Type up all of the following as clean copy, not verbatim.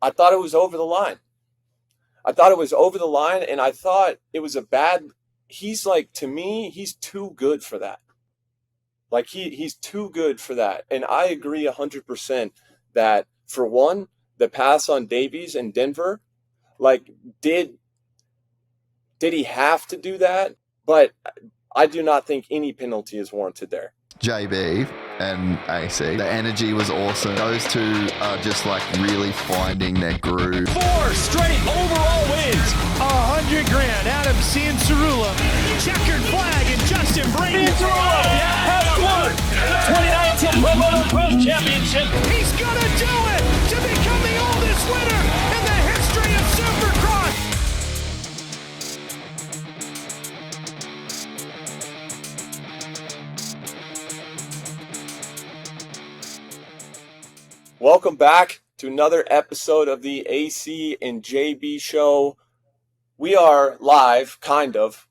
I thought it was over the line. I thought it was over the line, and I thought it was a bad – he's like, to me, he's too good for that. Like, he's too good for that. And I agree 100% that, for one, the pass on Davies in Denver, like, did he have to do that? But I do not think any penalty is warranted there. JB and AC, the energy was awesome. Those two are just like really finding their groove. 4 straight overall wins. $100,000. Adam Cianciarulla. Checkered flag and Justin Brady. Cianciarulla has won the 2019 World Pro Championship. He's gonna do it to become the oldest winner in the history of Supercross. Welcome back to another episode of the AC and JB show. We are live, kind of,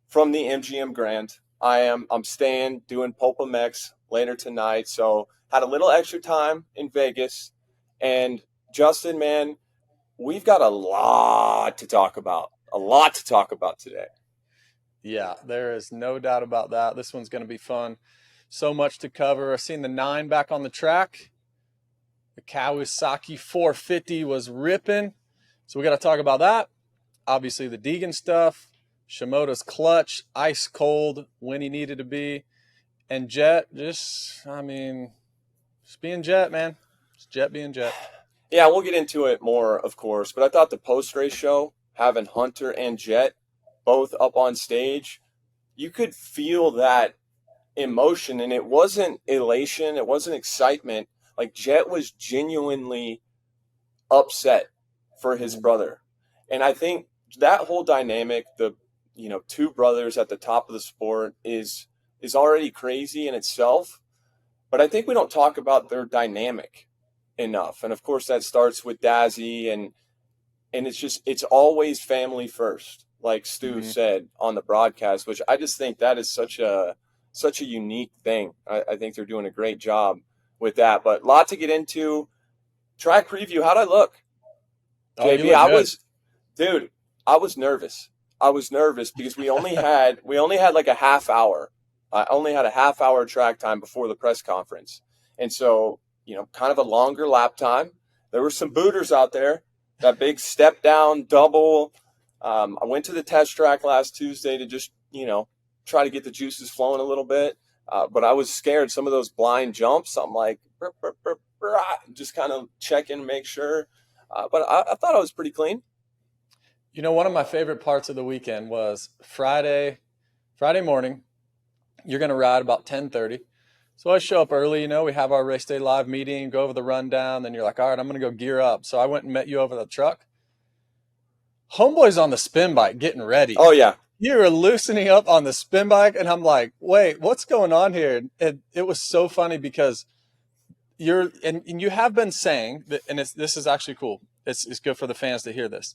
from the MGM Grand. I'm staying, doing Pulp MX later tonight, so had a little extra time in Vegas. And Justin, man, we've got a lot to talk about. Today. Yeah, there is no doubt about that. This one's going to be fun. So much to cover. I've seen the 9 back on the track. The Kawasaki 450 was ripping. So we got to talk about that. Obviously the Deegan stuff. Shimoda's clutch, ice cold when he needed to be. And Jett, just being Jett, man. Just Jett being Jett. Yeah, we'll get into it more, of course. But I thought the post-race show, having Hunter and Jett both up on stage, you could feel that emotion. And it wasn't elation. It wasn't excitement. Like, Jett was genuinely upset for his brother. And I think that whole dynamic, the two brothers at the top of the sport is already crazy in itself. But I think we don't talk about their dynamic enough. And of course that starts with Dazzy, and it's always family first, like Stu said on the broadcast, which I just think that is such a unique thing. I think they're doing a great job with that. But a lot to get into. Track preview, how'd I look? JB, I was nervous. I was nervous because we only had like a half hour. I only had a half hour track time before the press conference. And so, kind of a longer lap time. There were some booters out there, that big step down double. I went to the test track last Tuesday to just, try to get the juices flowing a little bit. But I was scared. Some of those blind jumps, I'm like, just kind of check in, make sure. But I thought I was pretty clean. One of my favorite parts of the weekend was Friday morning. You're going to ride about 10:30. So I show up early, we have our race day live meeting, go over the rundown. Then you're like, all right, I'm going to go gear up. So I went and met you over the truck. Homeboy's on the spin bike getting ready. Oh, yeah. You were loosening up on the spin bike, and I'm like, wait, what's going on here? And it was so funny because you have been saying that, and this is actually cool. It's good for the fans to hear this.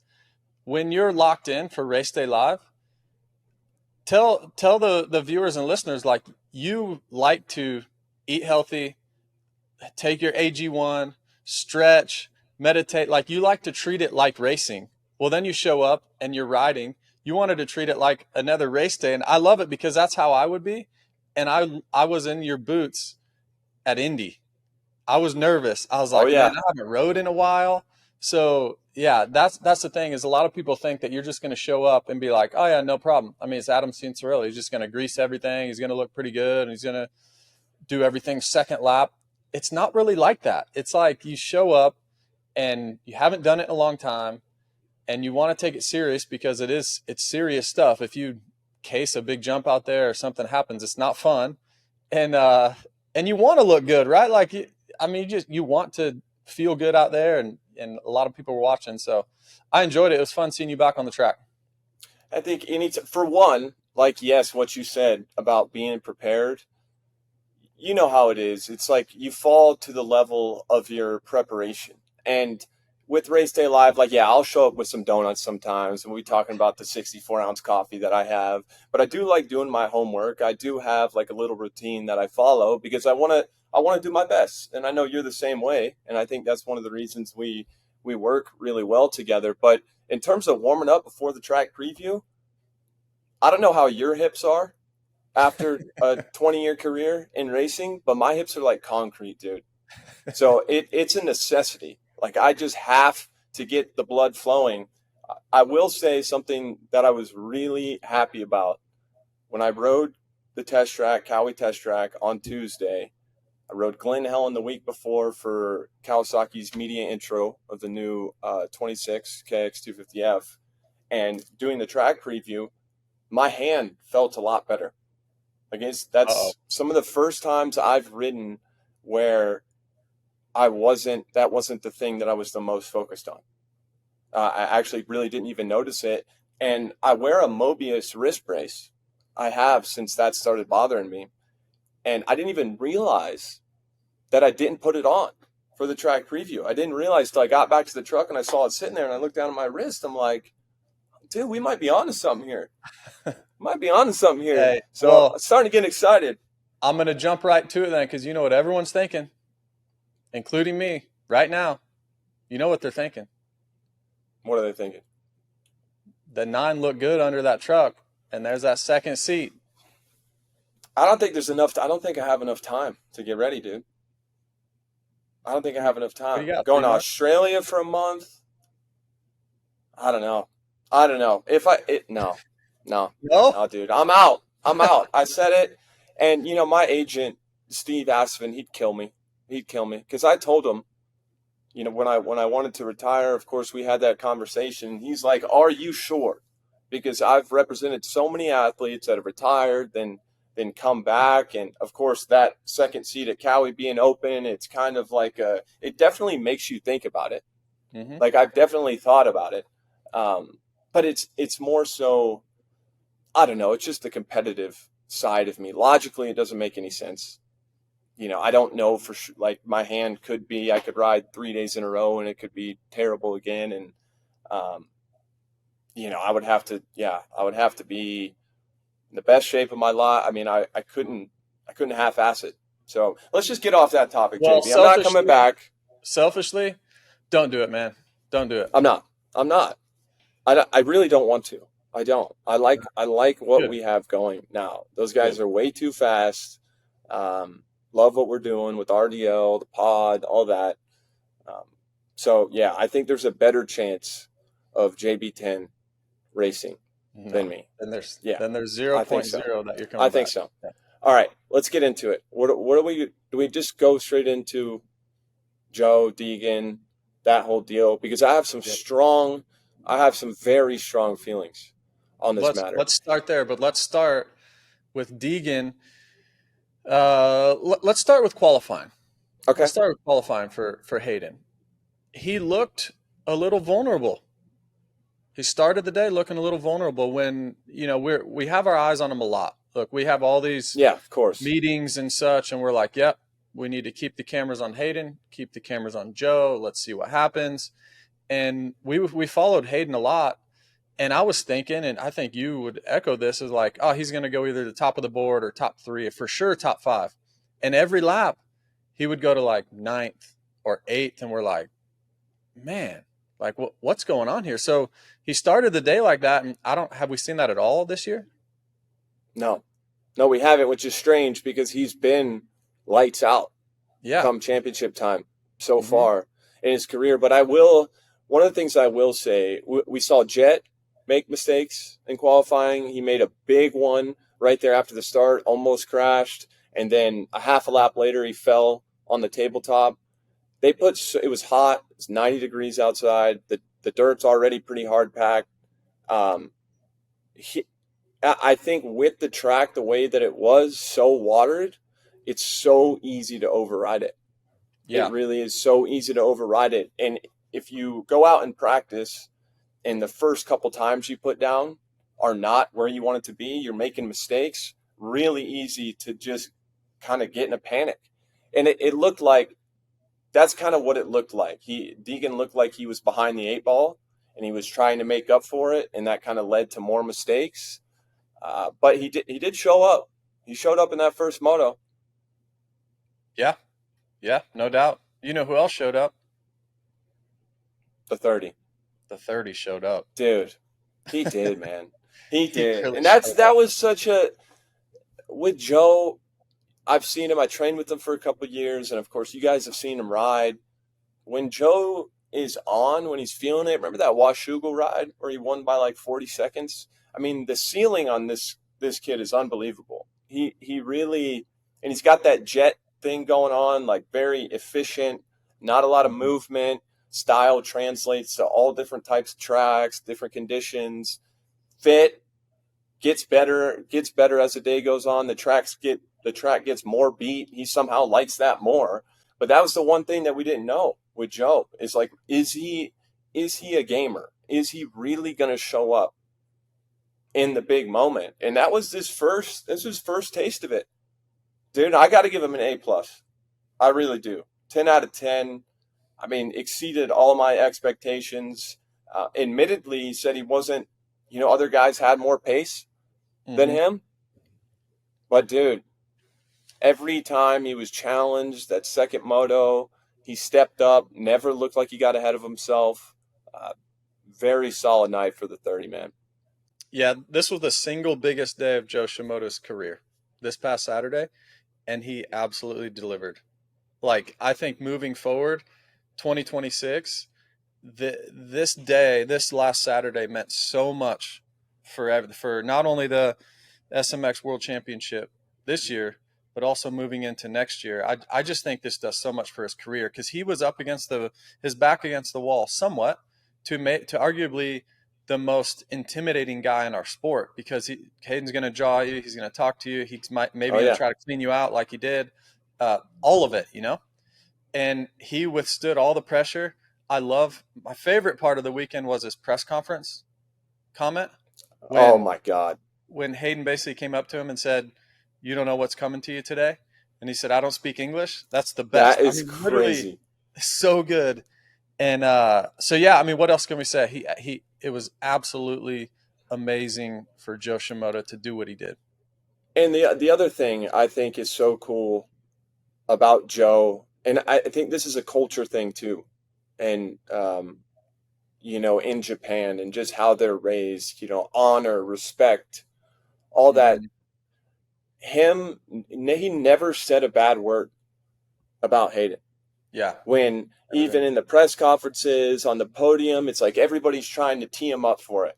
When you're locked in for Race Day Live, tell the viewers and listeners, like, you like to eat healthy, take your AG1, stretch, meditate. Like, you like to treat it like racing. Well, then you show up and you're riding. You wanted to treat it like another race day. And I love it because that's how I would be. And I was in your boots at Indy. I was nervous. I was like, man, I haven't rode in a while. So, yeah, that's the thing, is a lot of people think that you're just going to show up and be like, oh, yeah, no problem. I mean, it's Adam Cianciarulla. He's just going to grease everything. He's going to look pretty good, and he's going to do everything second lap. It's not really like that. It's like you show up and you haven't done it in a long time, and you want to take it serious because it's serious stuff. If you case a big jump out there or something happens, it's not fun. And you want to look good, right? Like, you want to feel good out there, and a lot of people were watching. So I enjoyed it. It was fun seeing you back on the track. I think for one, like, yes, what you said about being prepared, you know how it is. It's like you fall to the level of your preparation. And with Race Day Live, like, yeah, I'll show up with some donuts sometimes, and we're talking about the 64-ounce coffee that I have. But I do like doing my homework. I do have like a little routine that I follow because I want to do my best. And I know you're the same way. And I think that's one of the reasons we we work really well together. But in terms of warming up before the track preview, I don't know how your hips are after a 20-year career in racing, but my hips are like concrete, dude. So it's a necessity. Like, I just have to get the blood flowing. I will say something that I was really happy about. When I rode the test track, Kawi test track on Tuesday, I rode Glen Helen the week before for Kawasaki's media intro of the new 26 KX250F. And doing the track preview, my hand felt a lot better. That's some of the first times I've ridden where that wasn't the thing that I was the most focused on. I actually really didn't even notice it. And I wear a Mobius wrist brace. I have since that started bothering me. And I didn't even realize that I didn't put it on for the track preview. I didn't realize till I got back to the truck and I saw it sitting there and I looked down at my wrist. I'm like, dude, we might be onto something here. Hey, So well, I'm starting to get excited. I'm going to jump right to it then, because you know what everyone's thinking, including me right now. You know what they're thinking. What are they thinking? The 9 looked good under that truck, and there's that second seat. I don't think I have enough time to get ready, dude. I don't think I have enough time. What do you got, Going to 3 months? Australia for a month. I don't know. No, dude, I'm out. I said it. And, my agent, Steve Aspen, he'd kill me. Because I told him, when I wanted to retire, of course, we had that conversation. He's like, are you sure? Because I've represented so many athletes that have retired, then come back. And, of course, that second seat at Kawi being open, it's kind of like it definitely makes you think about it. Mm-hmm. Like, I've definitely thought about it. But it's more so, I don't know, it's just the competitive side of me. Logically, it doesn't make any sense. I don't know for sure. Like, my hand I could ride 3 days in a row and it could be terrible again. And, I would have to be in the best shape of my life. I mean, I couldn't half-ass it. So let's just get off that topic, Well, JB. I'm not coming back. Selfishly, don't do it, man. Don't do it. I'm not. I really don't want to. I don't. I like what Good. we have going now. Those guys are way too fast. Love what we're doing with RDL, the pod, all that. So yeah, I think there's a better chance of JB10 racing than me. Then there's 0.0 I think so. that you're coming I think back. so. Yeah. All right, let's get into it. What do we just go straight into Joe, Deegan, that whole deal? Because I have some very strong feelings on this matter. Let's start there, but let's start with Deegan. Let's start with qualifying. Okay. Let's start with qualifying for Hayden. He looked a little vulnerable. He started the day looking a little vulnerable when, we have our eyes on him a lot. Look, we have all these of course, meetings and such, and we're like, yep, we need to keep the cameras on Hayden, keep the cameras on Joe. Let's see what happens. And we followed Hayden a lot. And I was thinking, and I think you would echo this, is like, oh, he's going to go either the top of the board or top 3, for sure top 5. And every lap, he would go to like 9th or 8th, and we're like, man, like what's going on here? So he started the day like that, and have we seen that at all this year? No, we haven't, which is strange because he's been lights out come championship time so far in his career. But one of the things I will say, we saw Jett make mistakes in qualifying. He made a big one right there after the start, almost crashed. And then a half a lap later, he fell on the tabletop. It was hot. It's 90 degrees outside. The dirt's already pretty hard packed. I think with the track, the way that it was so watered, it's so easy to override it. Yeah. It really is so easy to override it. And if you go out and practice and the first couple times you put down are not where you want it to be, you're making mistakes, really easy to just kind of get in a panic. And it looked like that's kind of what it looked like. Deegan looked like he was behind the 8 ball and he was trying to make up for it, and that kind of led to more mistakes. But he did show up. He showed up in that first moto. Yeah, no doubt. You know who else showed up? The 30. The 30 showed up. Dude, he did, man. He did. really And that was such a – with Joe, I've seen him. I trained with him for a couple of years, and, of course, you guys have seen him ride. When Joe is on, when he's feeling it, remember that Washougal ride where he won by like 40 seconds? I mean, the ceiling on this kid is unbelievable. He really – and he's got that jet thing going on, like very efficient, not a lot of movement. Style translates to all different types of tracks, different conditions. Fit gets better as the day goes on. The track gets more beat. He somehow likes that more. But that was the one thing that we didn't know with Joe. Is like, is he a gamer? Is he really going to show up in the big moment? And that was his first taste of it. Dude, I got to give him an A+. I really do. 10 out of 10. I mean, exceeded all my expectations. Admittedly, he said he wasn't, other guys had more pace than him. But, dude, every time he was challenged, that second moto, he stepped up, never looked like he got ahead of himself. Very solid night for the 30, man. Yeah, this was the single biggest day of Joe Shimoda's career this past Saturday, and he absolutely delivered. Like, I think moving forward, 2026, this last Saturday meant so much for not only the SMX World Championship this year, but also moving into next year. I just think this does so much for his career because he was up against his back against the wall somewhat to arguably the most intimidating guy in our sport because Hayden's going to jaw you, he's going to talk to you, he's maybe going to try to clean you out like he did, all of it, And he withstood all the pressure. My favorite part of the weekend was his press conference comment. Oh my God. When Hayden basically came up to him and said, "You don't know what's coming to you today." And he said, "I don't speak English." That's the best. That is crazy. So good. And so, yeah, I mean, what else can we say? It was absolutely amazing for Joe Shimoda to do what he did. And the other thing I think is so cool about Joe, and I think this is a culture thing too, and in Japan and just how they're raised, honor, respect, all that. He never said a bad word about Hayden. Yeah. When even in the press conferences, on the podium, it's like everybody's trying to tee him up for it,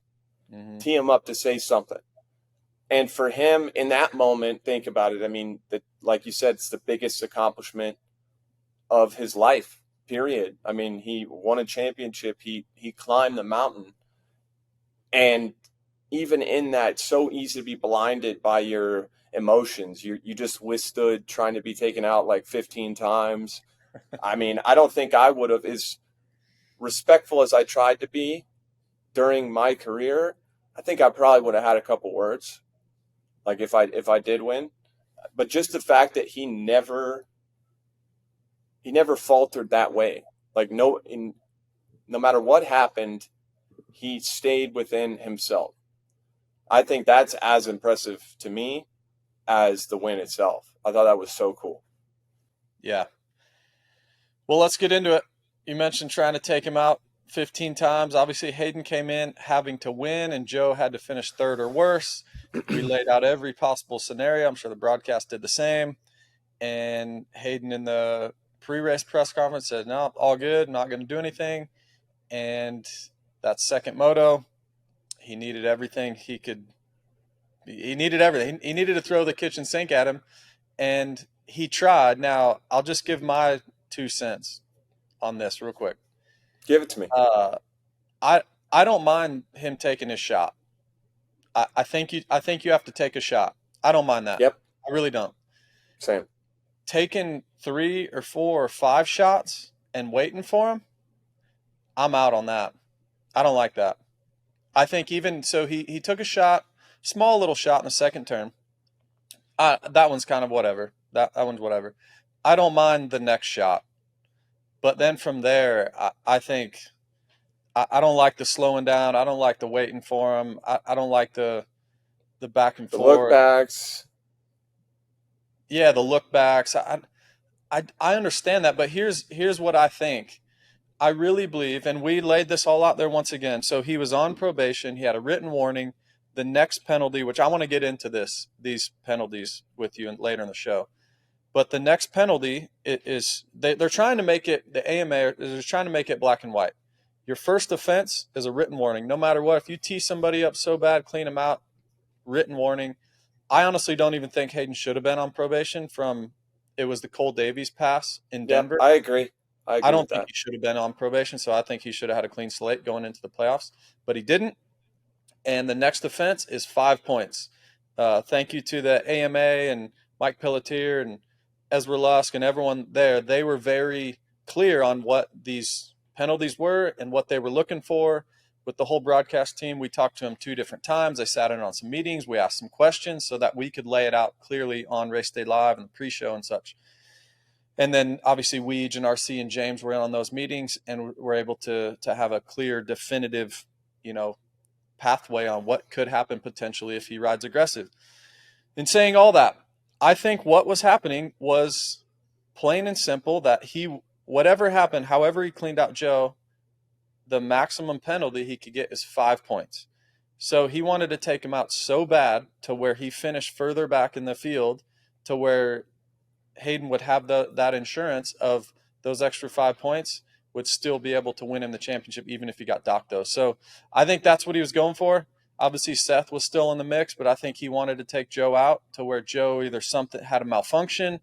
tee him up to say something. And for him in that moment, think about it. I mean, like you said, it's the biggest accomplishment of his life, period. I mean, he won a championship. He climbed the mountain. And even in that, it's so easy to be blinded by your emotions. You just withstood trying to be taken out like 15 times. I mean, I don't think I would have, as respectful as I tried to be during my career, I think I probably would have had a couple words, like if I did win. But just the fact that he never faltered that way. Like no matter what happened, he stayed within himself. I think that's as impressive to me as the win itself. I thought that was so cool. Yeah. Well, let's get into it. You mentioned trying to take him out 15 times. Obviously, Hayden came in having to win, and Joe had to finish third or worse. We laid out every possible scenario. I'm sure the broadcast did the same. And Hayden in the pre-race press conference said, "No, all good, not going to do anything." And that second moto, he needed everything he could. He needed everything. He needed to throw the kitchen sink at him, and he tried. Now, I'll just give my 2 cents on this real quick. Give it to me. I don't mind him taking his shot. I think you have to take a shot. I don't mind that. Yep. I really don't. Same. Taking 3 or 4 or 5 shots and waiting for him, I'm out on that. I don't like that. I think even so, he took a shot, small little shot in the second turn. That one's kind of whatever. That one's whatever. I don't mind the next shot. But then from there, I think I don't like the slowing down. I don't like the waiting for him. I don't like the back and forth. The look backs. Yeah, the look backs. I understand that, but here's what I think. I really believe, and we laid this all out there once again. So he was on probation. He had a written warning. The next penalty, which I want to get into these penalties with you later in the show. But the next penalty is they're trying to make it, the AMA is trying to make it black and white. Your first offense is a written warning. No matter what, if you tee somebody up so bad, clean them out, written warning. I honestly don't even think Hayden should have been on probation it was the Cole Davies pass in Denver. I agree. I don't think he should have been on probation, so I think he should have had a clean slate going into the playoffs, but he didn't. And the next offense is 5 points. Thank you to the AMA and Mike Pelletier and Ezra Lusk and everyone there. They were very clear on what these penalties were and what they were looking for. With the whole broadcast team, we talked to them 2 different times. They sat in on some meetings. We asked some questions so that we could lay it out clearly on Race Day Live and the pre-show and such. And then obviously Weege and RC and James were in on those meetings and were able to have a clear, definitive, pathway on what could happen potentially if he rides aggressive. In saying all that, I think what was happening was plain and simple that whatever happened, however he cleaned out Joe, the maximum penalty he could get is 5 points. So he wanted to take him out so bad to where he finished further back in the field to where Hayden would have that insurance of those extra 5 points would still be able to win him the championship even if he got docked those. So I think that's what he was going for. Obviously Seth was still in the mix, but I think he wanted to take Joe out to where Joe either something had a malfunction,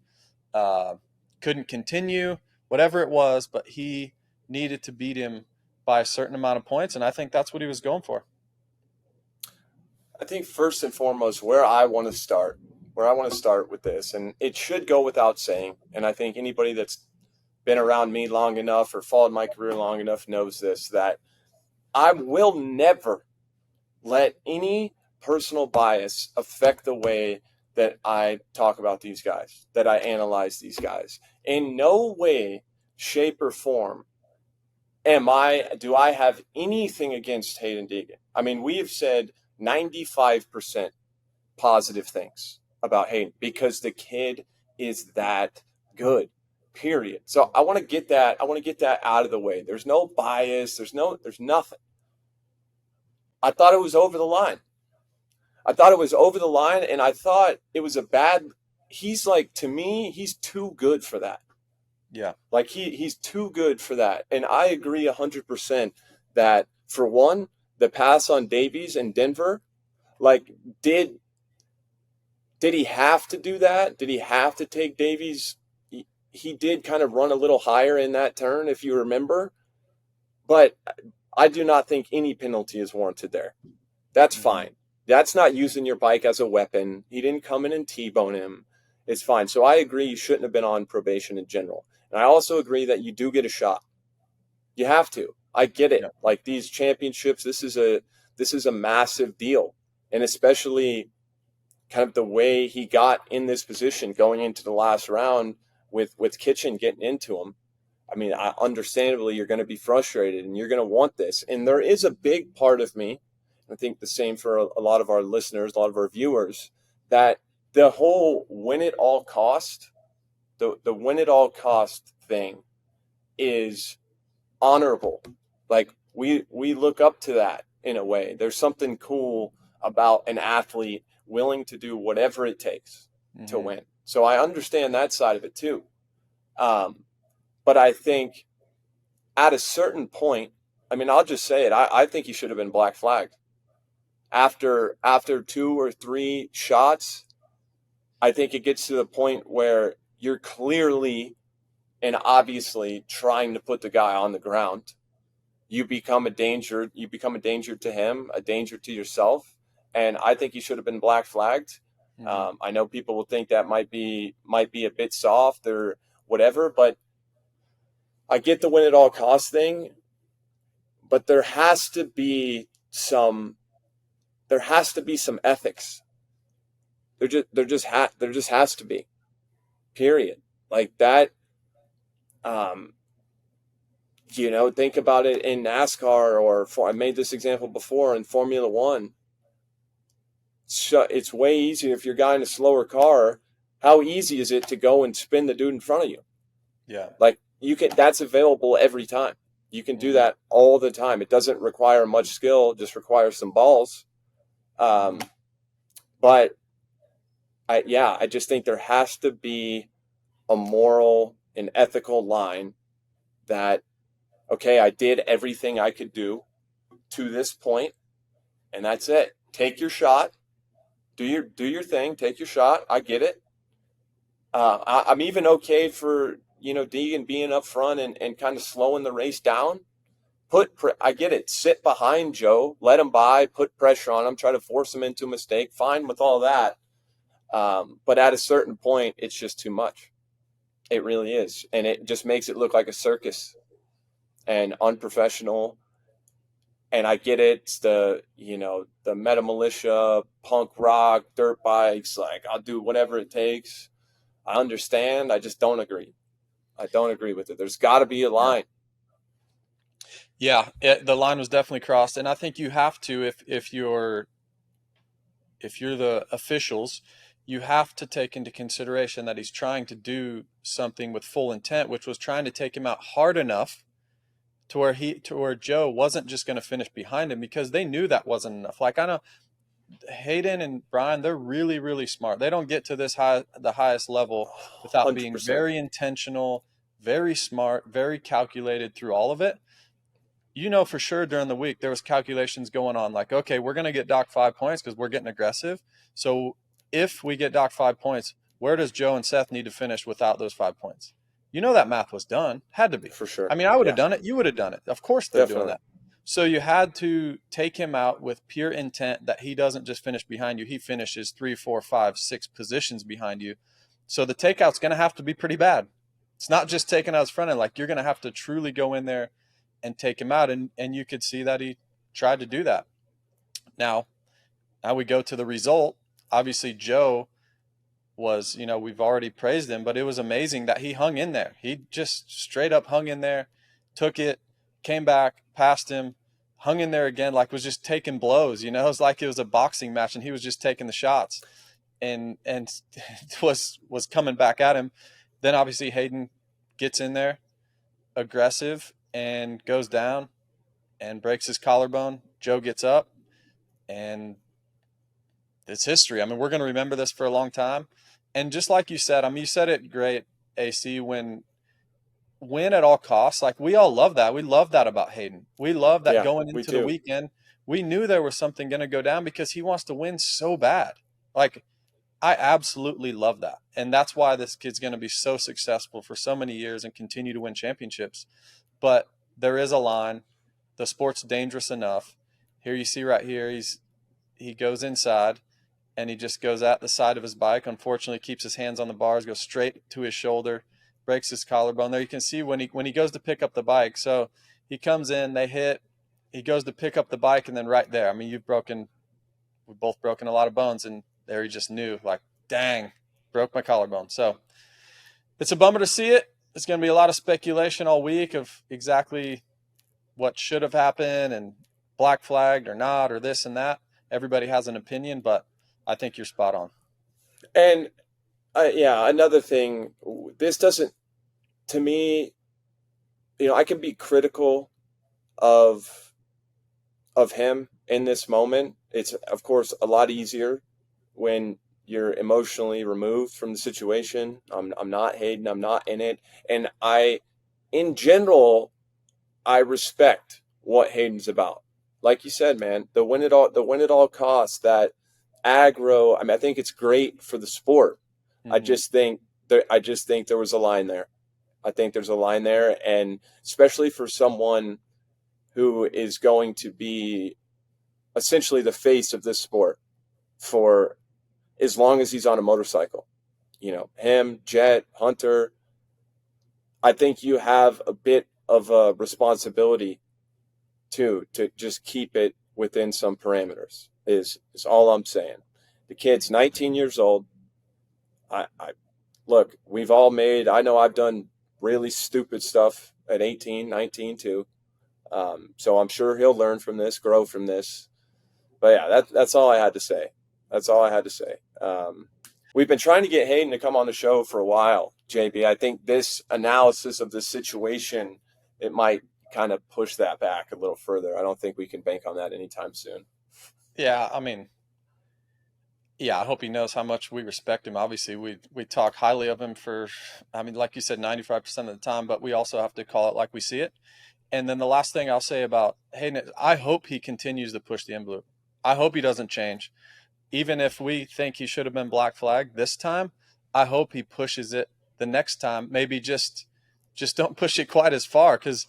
couldn't continue, whatever it was, but he needed to beat him by a certain amount of points, and I think that's what he was going for. I think first and foremost, where I want to start with this, and it should go without saying, and I think anybody that's been around me long enough or followed my career long enough knows this, that I will never let any personal bias affect the way that I talk about these guys, that I analyze these guys. In no way, shape, or form do I have anything against Hayden Deegan. I mean, we have said 95% positive things about Hayden because the kid is that good, period. So I want to get that out of the way. There's no bias. There's nothing. I thought it was over the line. And I thought it was to me, he's too good for that. Yeah. Like he's too good for that. And I agree 100% that, for one, the pass on Davies in Denver, like, did he have to do that? Did he have to take Davies? He did kind of run a little higher in that turn, if you remember. But I do not think any penalty is warranted there. That's fine. That's not using your bike as a weapon. He didn't come in and T-bone him. It's fine. So I agree you shouldn't have been on probation in general. And I also agree that you do get a shot. You have to. I get it. Yeah. Like, these championships, this is a massive deal. And especially kind of the way he got in this position going into the last round with Kitchen getting into him. I mean, understandably, you're going to be frustrated and you're going to want this. And there is a big part of me, I think the same for a lot of our listeners, a lot of our viewers, that the whole win at all cost, the win at all cost thing is honorable. Like, we look up to that in a way. There's something cool about an athlete willing to do whatever it takes to win. So I understand that side of it too. But I think at a certain point, I mean, I'll just say it. I think he should have been black flagged. After 2 or 3 shots, I think it gets to the point where you're clearly and obviously trying to put the guy on the ground. You become a danger to him, a danger to yourself. And I think he should have been black flagged. I know people will think that might be a bit soft or whatever, but I get the win at all costs thing, but there has to be some ethics. There just has to be. Period. Like that. Think about it in NASCAR I made this example before in Formula One. So it's way easier if you're a guy in a slower car. How easy is it to go and spin the dude in front of you? Yeah. Like, that's available every time. You can do that all the time. It doesn't require much skill, it just requires some balls. But I just think there has to be a moral and ethical line that, okay, I did everything I could do to this point, and that's it. Take your shot. Do your thing. Take your shot. I get it. I'm even okay for, Deegan being up front and kind of slowing the race down. I get it. Sit behind Joe. Let him by. Put pressure on him. Try to force him into a mistake. Fine with all that. But at a certain point, it's just too much. It really is. And it just makes it look like a circus and unprofessional. And I get it. It's the meta militia, punk rock, dirt bikes. Like, I'll do whatever it takes. I understand. I just don't agree. I don't agree with it. There's got to be a line. Yeah, the line was definitely crossed. And I think you have to, if you're the officials, you have to take into consideration that he's trying to do something with full intent, which was trying to take him out hard enough to where Joe wasn't just going to finish behind him, because they knew that wasn't enough. Like, I know Hayden and Brian, they're really, really smart. They don't get to the highest level without 100%. Being very intentional, very smart, very calculated through all of it. For sure during the week there was calculations going on, like, okay, we're going to get docked 5 points because we're getting aggressive. So if we get docked 5 points, where does Joe and Seth need to finish without those 5 points? That math was done. Had to be. For sure. I mean, I would have done it. You would have done it. Of course they're Definitely. doing that. So you had to take him out with pure intent that he doesn't just finish behind you. He finishes 3, 4, 5, 6 positions behind you. So the takeout's going to have to be pretty bad. It's not just taking out his front end. Like, you're going to have to truly go in there and take him out. And you could see that he tried to do that. Now we go to the result. Obviously, Joe was, we've already praised him, but it was amazing that he hung in there. He just straight up hung in there, took it, came back, passed him, hung in there again, like was just taking blows. It was like it was a boxing match and he was just taking the shots and was coming back at him. Then obviously Hayden gets in there, aggressive, and goes down and breaks his collarbone. Joe gets up, and it's history. I mean, we're going to remember this for a long time. And just like you said, I mean, you said it great, AC, win at all costs. Like, we all love that. We love that about Hayden. We love that going into the weekend. We knew there was something going to go down because he wants to win so bad. Like, I absolutely love that. And that's why this kid's going to be so successful for so many years and continue to win championships. But there is a line. The sport's dangerous enough. Here you see right here, he goes inside. And he just goes at the side of his bike. Unfortunately, keeps his hands on the bars, goes straight to his shoulder, breaks his collarbone. There you can see when he goes to pick up the bike. So he comes in, they hit, he goes to pick up the bike, and then right there, I mean, we've both broken a lot of bones, and there he just knew, like, dang, broke my collarbone. So it's a bummer to see it. It's going to be a lot of speculation all week of exactly what should have happened and black flagged or not or this and that. Everybody has an opinion, but I think you're spot on. And another thing, this doesn't, to me, I can be critical of him in this moment. It's, of course, a lot easier when you're emotionally removed from the situation. I'm not Hayden. I'm not in it. And in general, I respect what Hayden's about. Like you said, man, the win at all costs, that aggro. I mean, I think it's great for the sport. Mm-hmm. I just think there was a line there. I think there's a line there, and especially for someone who is going to be essentially the face of this sport for as long as he's on a motorcycle. Him, Jett, Hunter. I think you have a bit of a responsibility to just keep it within some parameters. Is all I'm saying. The kid's 19 years old. I look, we've all made, I know I've done really stupid stuff at 18, 19 too. So I'm sure he'll learn from this, grow from this. But yeah, that's all I had to say. That's all I had to say. We've been trying to get Hayden to come on the show for a while, JB. I think this analysis of this situation, it might kind of push that back a little further. I don't think we can bank on that anytime soon. Yeah, I mean, yeah, I hope he knows how much we respect him. Obviously, we talk highly of him for, I mean, like you said, 95% of the time, but we also have to call it like we see it. And then the last thing I'll say about Hayden, I hope he continues to push the envelope. I hope he doesn't change. Even if we think he should have been black flag this time, I hope he pushes it the next time. Maybe just don't push it quite as far, because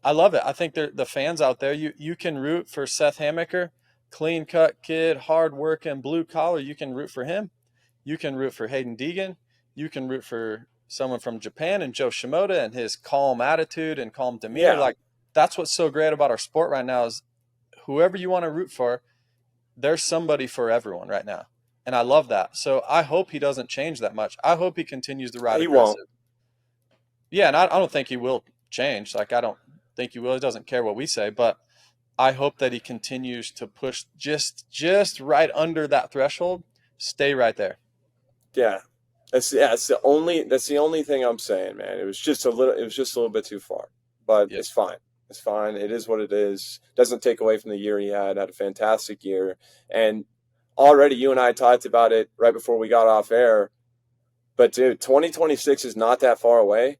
I love it. I think the fans out there, you can root for Seth Hammaker, clean cut kid, hard working, blue collar. You can root for him. You can root for Haiden Deegan. You can root for someone from Japan and Jo Shimoda and his calm attitude and calm demeanor. Yeah. Like, that's what's so great about our sport right now is whoever you want to root for, there's somebody for everyone right now. And I love that. So I hope he doesn't change that much. I hope he continues to ride aggressive. Won't. Yeah, and I don't think he will change. Like, I don't think he will. He doesn't care what we say. But I hope that he continues to push just right under that threshold. Stay right there. Yeah. That's the only thing I'm saying, man. It was just a little bit too far. But Yeah. It's fine. It's fine. It is what it is. Doesn't take away from the year he had a fantastic year. And already you and I talked about it right before we got off air. But dude, 2026 is not that far away.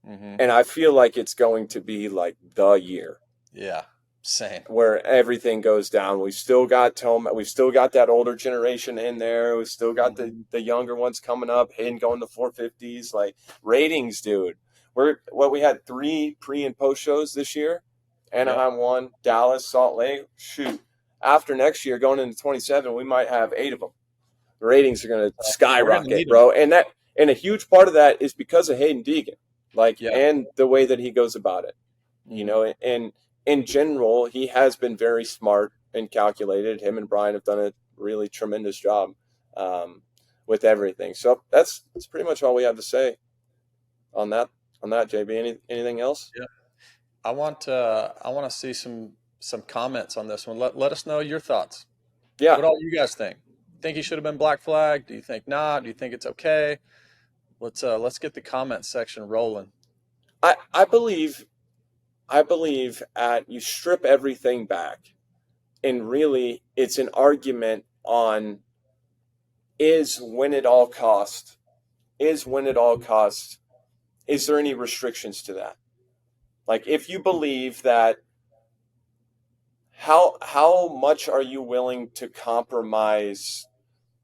Mm-hmm. And I feel like it's going to be like the year. Yeah. Same. Where everything goes down. We've still got Tomac. We've still got that older generation in there. We've still got the younger ones coming up. Hayden going to 450s. Like, ratings, dude. We had 3 pre and post shows this year. Anaheim 1, Dallas, Salt Lake. Shoot. After next year, going into 27, we might have 8 of them. The ratings are going to skyrocket, bro. And a huge part of that is because of Hayden Deegan. And the way that he goes about it. You know, and in general, he has been very smart and calculated. Him and Brian have done a really tremendous job with everything. So that's pretty much all we have to say on that. JB, anything else? Yeah, I want to see some comments on this one. Let us know your thoughts. Yeah, what all you guys think? Think he should have been black flag? Do you think not? Do you think it's okay? Let's get the comment section rolling. I believe you strip everything back, and really it's an argument on is win at all cost. Is there any restrictions to that? Like, if you believe that, how much are you willing to compromise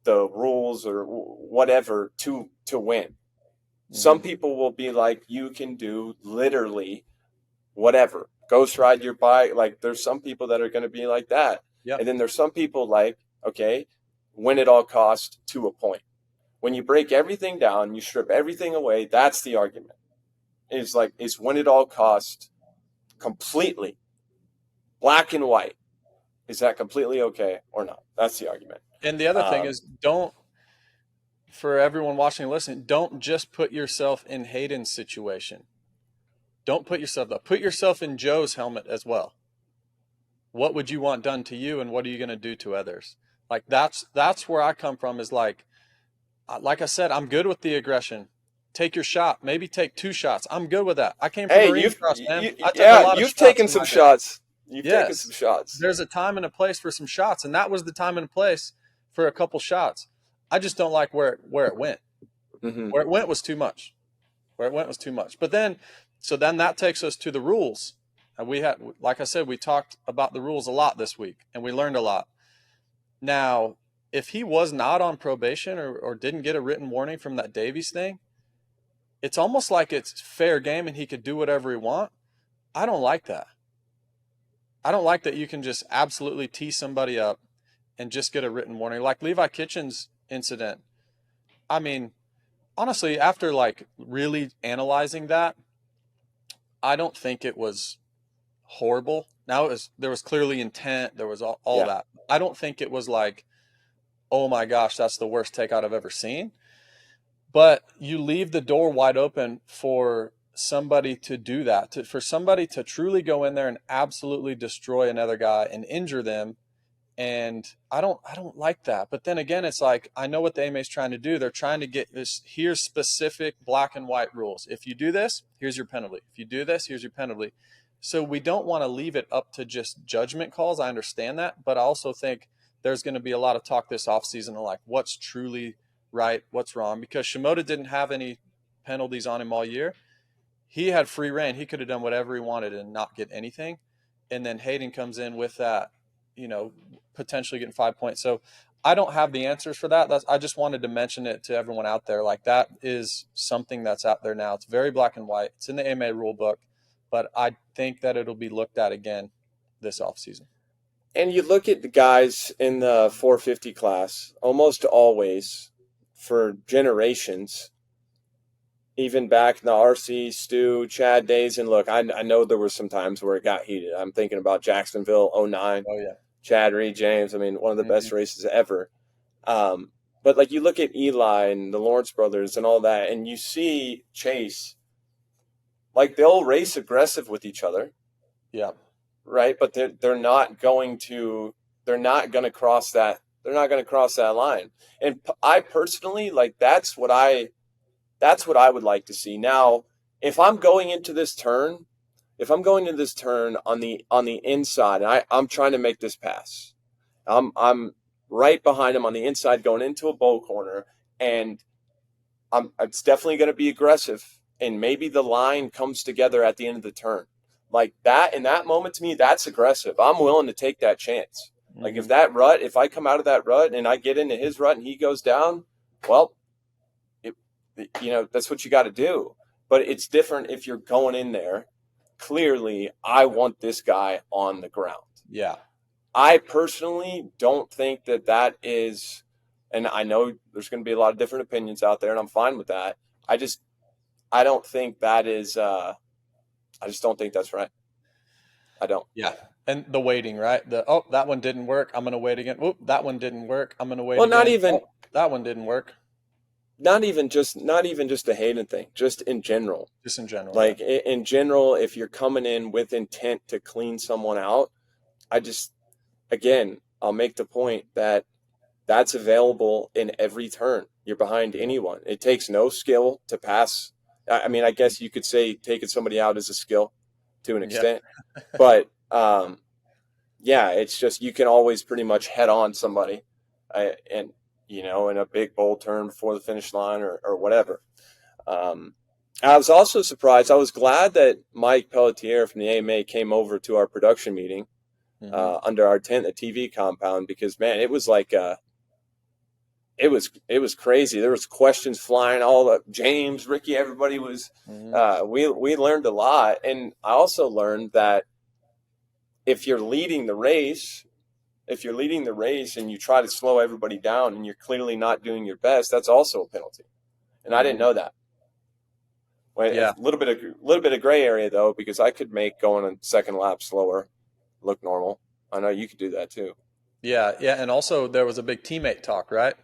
the rules or whatever to win? Mm-hmm. Some people will be like, you can do literally whatever. Ghost ride your bike. Like, there's some people that are going to be like that. Yep. And then there's some people like, okay, win at all cost to a point. When you break everything down, you strip everything away, that's the argument. Is win at all cost completely black and white. Is that completely okay or not? That's the argument. And the other thing is, for everyone watching and listening, don't just put yourself in Hayden's situation. Don't put yourself up. Put yourself in Joe's helmet as well. What would you want done to you, and what are you going to do to others? Like, that's where I come from, is like I said, I'm good with the aggression. Take your shot. Maybe take 2 shots. I'm good with that. I came from Marine Cross, man. You've taken some shots. You've taken some shots. There's a time and a place for some shots, and that was the time and place for a couple shots. I just don't like where it went. Mm-hmm. Where it went was too much. But then that takes us to the rules. And we had, like I said, we talked about the rules a lot this week, and we learned a lot. Now, if he was not on probation or didn't get a written warning from that Davies thing, it's almost like it's fair game and he could do whatever he wants. I don't like that. I don't like that you can just absolutely tee somebody up and just get a written warning. Like Levi Kitchen's incident. I mean, honestly, after like really analyzing that, I don't think it was horrible. Now there was clearly intent. There was all that. I don't think it was like, oh my gosh, that's the worst takeout I've ever seen. But you leave the door wide open for somebody to do that, for somebody to truly go in there and absolutely destroy another guy and injure them. And I don't like that. But then again, it's like, I know what the AMA is trying to do. They're trying to get this, here's specific black and white rules. If you do this, here's your penalty. If you do this, here's your penalty. So we don't want to leave it up to just judgment calls. I understand that, but I also think there's going to be a lot of talk this offseason of like what's truly right, what's wrong, because Shimoda didn't have any penalties on him all year. He had free reign. He could have done whatever he wanted and not get anything. And then Hayden comes in with that, potentially getting 5 points. So I don't have the answers for that. I just wanted to mention it to everyone out there. Like, that is something that's out there now. It's very black and white. It's in the AMA rule book, but I think that it'll be looked at again this offseason. And you look at the guys in the 450 class, almost always for generations, even back in the RC, Stu, Chad days. And look, I know there were some times where it got heated. I'm thinking about Jacksonville 09. Oh, yeah. Chad, Reed, James. I mean, one of the best races ever. But, like, you look at Eli and the Lawrence brothers and all that, and you see Chase, like, they'll race aggressive with each other. Yeah. Right? But they're not going to cross that. They're not going to cross that line. And I personally, like, that's what I would like to see. Now, if I'm going into this turn on the inside, and I'm trying to make this pass, I'm right behind him on the inside going into a bowl corner, and it's definitely going to be aggressive, and maybe the line comes together at the end of the turn. Like that, in that moment, to me, that's aggressive. I'm willing to take that chance. Like, if I come out of that rut and I get into his rut and he goes down, well, that's what you got to do. But it's different if you're going in there. Clearly, I want this guy on the ground. Yeah. I personally don't think that is, and I know there's going to be a lot of different opinions out there, and I'm fine with that. I don't think that is, I just don't think that's right. I don't. Yeah. And the waiting, right? That one didn't work. I'm going to wait again. Oop, that one didn't work. I'm going to wait again. Not even. That one didn't work. Not even just a Hayden thing, just in general. Just in general. Like, in general, if you're coming in with intent to clean someone out, I'll make the point that that's available in every turn. You're behind anyone. It takes no skill to pass. I mean, I guess you could say taking somebody out is a skill to an extent. But, it's just you can always pretty much head on somebody in a big bowl turn before the finish line or whatever. I was also surprised. I was glad that Mike Pelletier from the AMA came over to our production meeting under our tent, the TV compound, because, man, it was like it was crazy. There was questions flying all up. James, Ricky, everybody was we learned a lot. And I also learned that if you're leading the race and you try to slow everybody down and you're clearly not doing your best, that's also a penalty. And I didn't know that. A little bit of gray area though, because I could make going a second lap slower look normal. I know you could do that too. Yeah, and also there was a big teammate talk, right?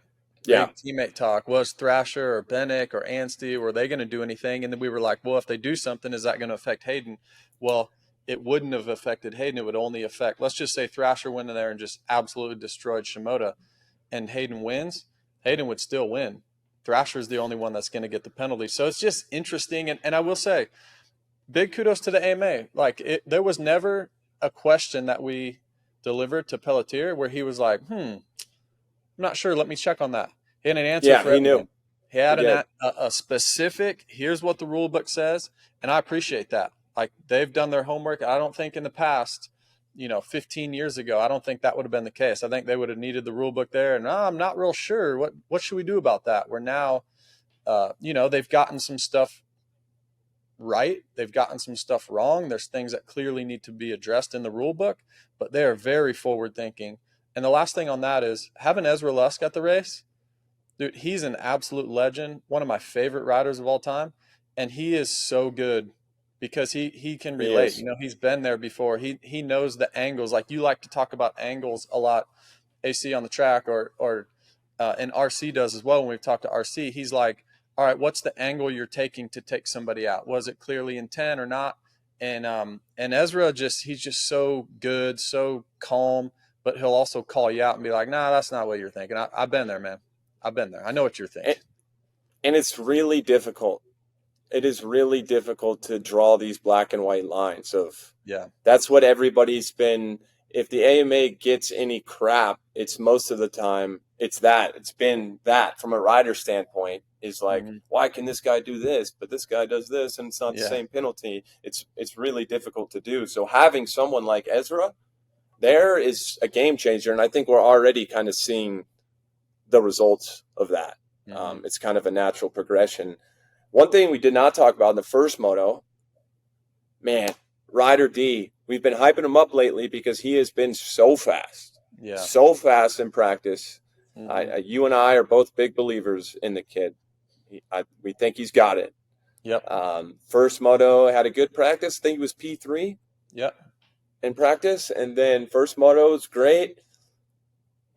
Yeah. Big teammate talk. Was Thrasher or Bennick or Anstey, were they going to do anything? And then we were like, well, if they do something, is that going to affect Hayden? Well, it wouldn't have affected Hayden. It would only affect, let's just say Thrasher went in there and just absolutely destroyed Shimoda and Hayden wins. Hayden would still win. Thrasher's the only one that's going to get the penalty. So it's just interesting. And I will say, big kudos to the AMA. Like, there was never a question that we delivered to Pelletier where he was like, I'm not sure. Let me check on that. He had an answer for everything. Knew. He had a specific, here's what the rule book says. And I appreciate that. Like, they've done their homework. I don't think in the past, 15 years ago, I don't think that would have been the case. I think they would have needed the rule book there. And I'm not real sure. What should we do about that? We're now, they've gotten some stuff right. They've gotten some stuff wrong. There's things that clearly need to be addressed in the rule book, but they are very forward thinking. And the last thing on that is having Ezra Lusk at the race. Dude, he's an absolute legend, one of my favorite riders of all time. And he is so good because he can relate. He's been there before. He knows the angles. Like, you like to talk about angles a lot, AC on the track, or and RC does as well. When we've talked to RC, he's like, all right, what's the angle you're taking to take somebody out? Was it clearly in 10 or not? And Ezra he's just so good, so calm, but he'll also call you out and be like, nah, that's not what you're thinking. I've been there, man. I've been there. I know what you're thinking. And it's really difficult. It is really difficult to draw these black and white lines of Yeah. That's what everybody's been. If the AMA gets any crap, it's most of the time it's that. It's been that from a rider standpoint is like, why can this guy do this, but this guy does this, and it's not the same penalty. It's really difficult to do. So having someone like Ezra there is a game changer, and I think we're already kind of seeing the results of that. It's kind of a natural progression. One thing we did not talk about in the first moto, man, Ryder D. We've been hyping him up lately because he has been so fast. Yeah. So fast in practice. You and I are both big believers in the kid. We think he's got it. Yep. First moto had a good practice. I think it was P3. Yep. In practice. And then first moto was great.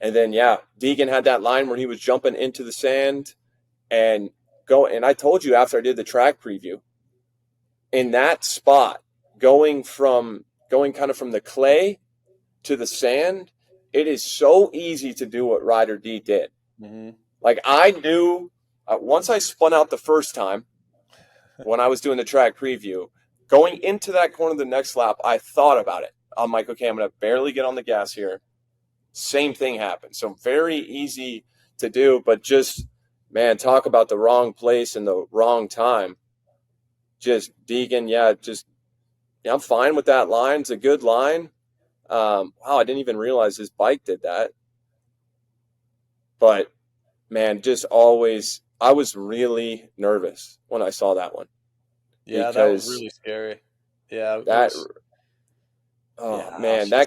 And then, Deegan had that line where he was jumping into the sand and and I told you after I did the track preview, in that spot, going kind of from the clay to the sand, it is so easy to do what Ryder D did. Like I knew once I spun out the first time when I was doing the track preview, going into that corner the next lap, I thought about it. I'm like, okay, I'm going to barely get on the gas here. Same thing happened. So very easy to do, but just, man, talk about the wrong place and the wrong time. Just Deegan, I'm fine with that line. It's a good line. Wow, I didn't even realize his bike did that. But, man, just always, I was really nervous when I saw that one. Yeah, that was really scary. Yeah. That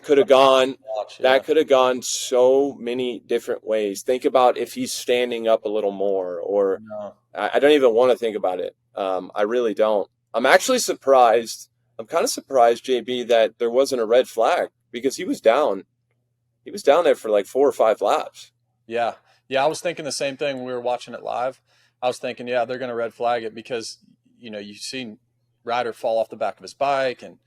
could have gone. That could have gone so many different ways. Think about if he's standing up a little more, or I don't even want to think about it. I really don't. I'm actually surprised. I'm kind of surprised, JB, that there wasn't a red flag because he was down. He was down there for like 4 or 5 laps. Yeah. Yeah, I was thinking the same thing when we were watching it live. I was thinking, they're going to red flag it because, you've seen Ryder fall off the back of his bike and,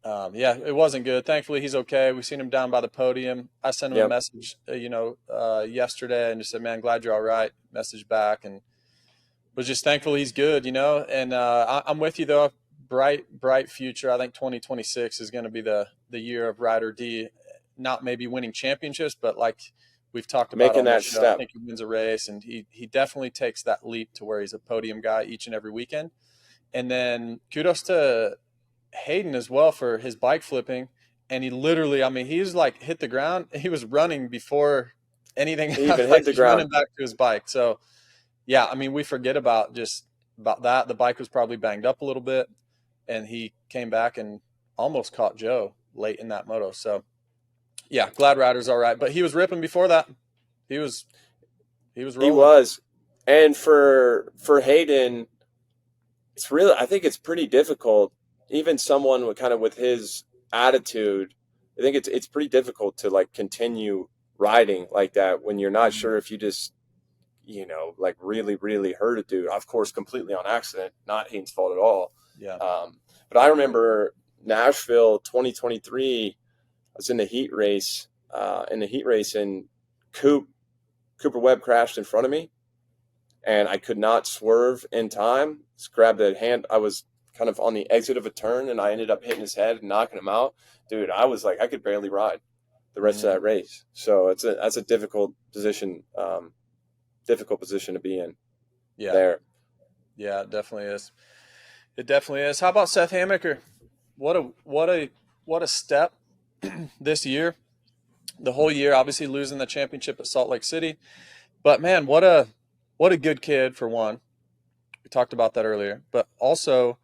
it wasn't good. Thankfully, he's okay. We've seen him down by the podium. I sent him a message, yesterday and just said, man, glad you're all right. Message back and was just thankful he's good, And I'm with you, though. Bright future. I think 2026 is going to be the year of Ryder D. Not maybe winning championships, but like we've talked about making that step. I think he wins a race, and he definitely takes that leap to where he's a podium guy each and every weekend. And then kudos to Hayden as well for his bike flipping. And he literally, he's like hit the ground. He was running before anything he even hit the ground. Running back to his bike. So, we forget about that. The bike was probably banged up a little bit, and he came back and almost caught Joe late in that moto. So, glad Ryder's all right. But he was ripping before that. He was rolling. He was. And for Hayden, I think it's pretty difficult. Even someone with his attitude, I think it's pretty difficult to like continue riding like that when you're not sure if you just, like really, really hurt a dude. Of course, completely on accident, not Hayden's fault at all. Yeah. But I remember Nashville 2023, I was in the heat race, and Cooper Webb crashed in front of me, and I could not swerve in time. Just grabbed the hand. I was kind of on the exit of a turn, and I ended up hitting his head and knocking him out. Dude, I was like, I could barely ride the rest of that race. So that's a difficult position to be in. Yeah. There. Yeah, it definitely is. It definitely is. How about Seth Hammaker? What a step this year. The whole year, obviously losing the championship at Salt Lake City. But man, what a good kid for one. We talked about that earlier. But also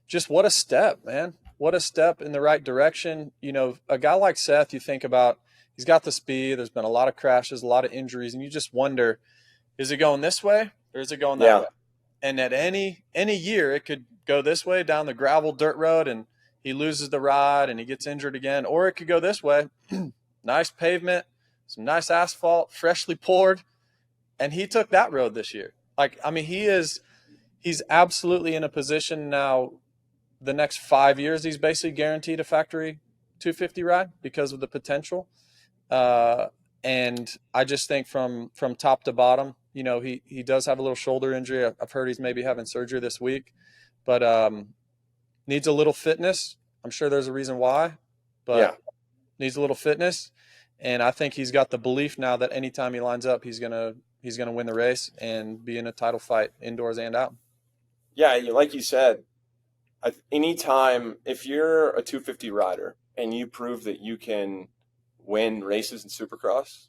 just what a step, man. What a step in the right direction. A guy like Seth, you think about, he's got the speed. There's been a lot of crashes, a lot of injuries, and you just wonder, is it going this way or is it going that way? And at any year, it could go this way down the gravel dirt road and he loses the ride and he gets injured again. Or it could go this way, nice pavement, some nice asphalt, freshly poured. And he took that road this year. He's absolutely in a position now. The next 5 years, he's basically guaranteed a factory 250 ride because of the potential. And I just think from top to bottom, he does have a little shoulder injury. I've heard he's maybe having surgery this week, but needs a little fitness. I'm sure there's a reason why, but needs a little fitness. And I think he's got the belief now that anytime he lines up, he's gonna win the race and be in a title fight indoors and out. Yeah, like you said, anytime if you're a 250 rider and you prove that you can win races in Supercross,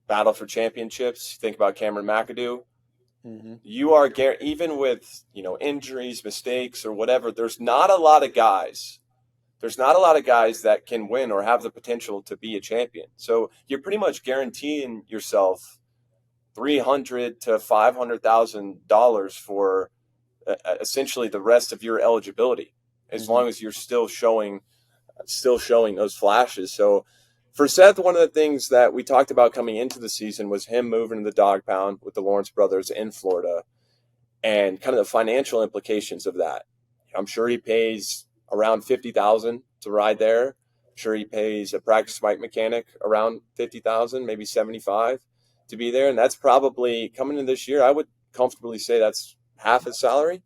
battle for championships, think about Cameron McAdoo, you are even with injuries, mistakes, or whatever. There's not a lot of guys that can win or have the potential to be a champion. So you're pretty much guaranteeing yourself $300,000 to $500,000 for essentially the rest of your eligibility, as long as you're still showing those flashes. So for Seth, one of the things that we talked about coming into the season was him moving to the dog pound with the Lawrence brothers in Florida and kind of the financial implications of that. I'm sure he pays around $50,000 to ride there. I'm sure he pays a practice bike mechanic around $50,000, maybe $75,000 to be there. And that's probably coming in this year, I would comfortably say that's half his salary.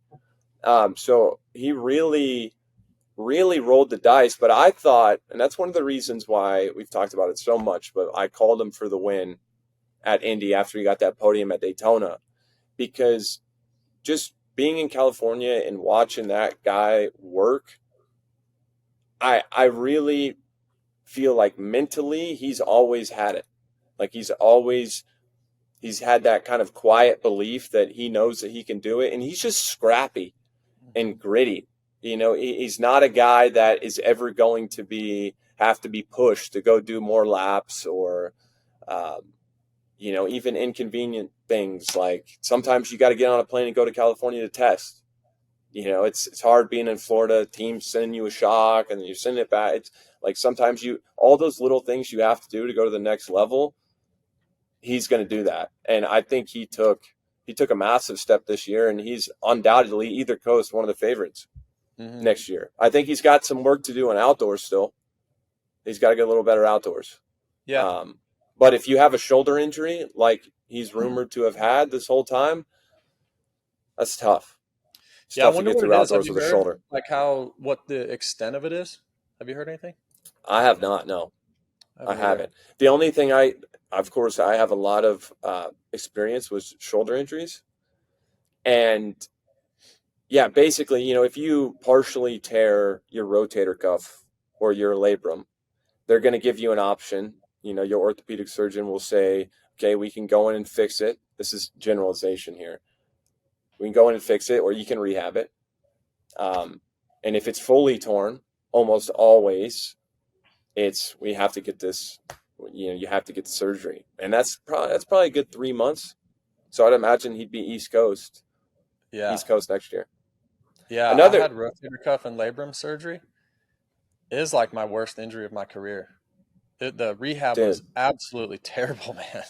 So he really rolled the dice. But I thought, and that's one of the reasons why we've talked about it so much, but I called him for the win at Indy after he got that podium at Daytona, because just being in California and watching that guy work, I really feel like mentally he's always had it. Like he's had that kind of quiet belief that he knows that he can do it. And he's just scrappy and gritty. He's not a guy that is ever going to have to be pushed to go do more laps or, even inconvenient things. Like sometimes you got to get on a plane and go to California to test. It's hard being in Florida, teams sending you a shock and then you send it back. It's like sometimes all those little things you have to do to go to the next level. He's going to do that. And I think he took a massive step this year, and he's undoubtedly either coast one of the favorites next year. I think he's got some work to do in outdoors still. He's got to get a little better outdoors. Yeah. But if you have a shoulder injury, like he's rumored to have had this whole time, that's tough. It's tough to get through outdoors with a shoulder. Like what the extent of it is? Have you heard anything? I have not, no. I haven't. The only thing of course, I have a lot of experience with shoulder injuries. And, yeah, basically, if you partially tear your rotator cuff or your labrum, they're going to give you an option. Your orthopedic surgeon will say, okay, we can go in and fix it. This is generalization here. We can go in and fix it, or you can rehab it. And if it's fully torn, almost always, we have to get this. You have to get the surgery, and that's probably a good 3 months. So I'd imagine he'd be East Coast next year. Yeah, I had rotator cuff and labrum surgery. It is like my worst injury of my career. The rehab was absolutely terrible, man.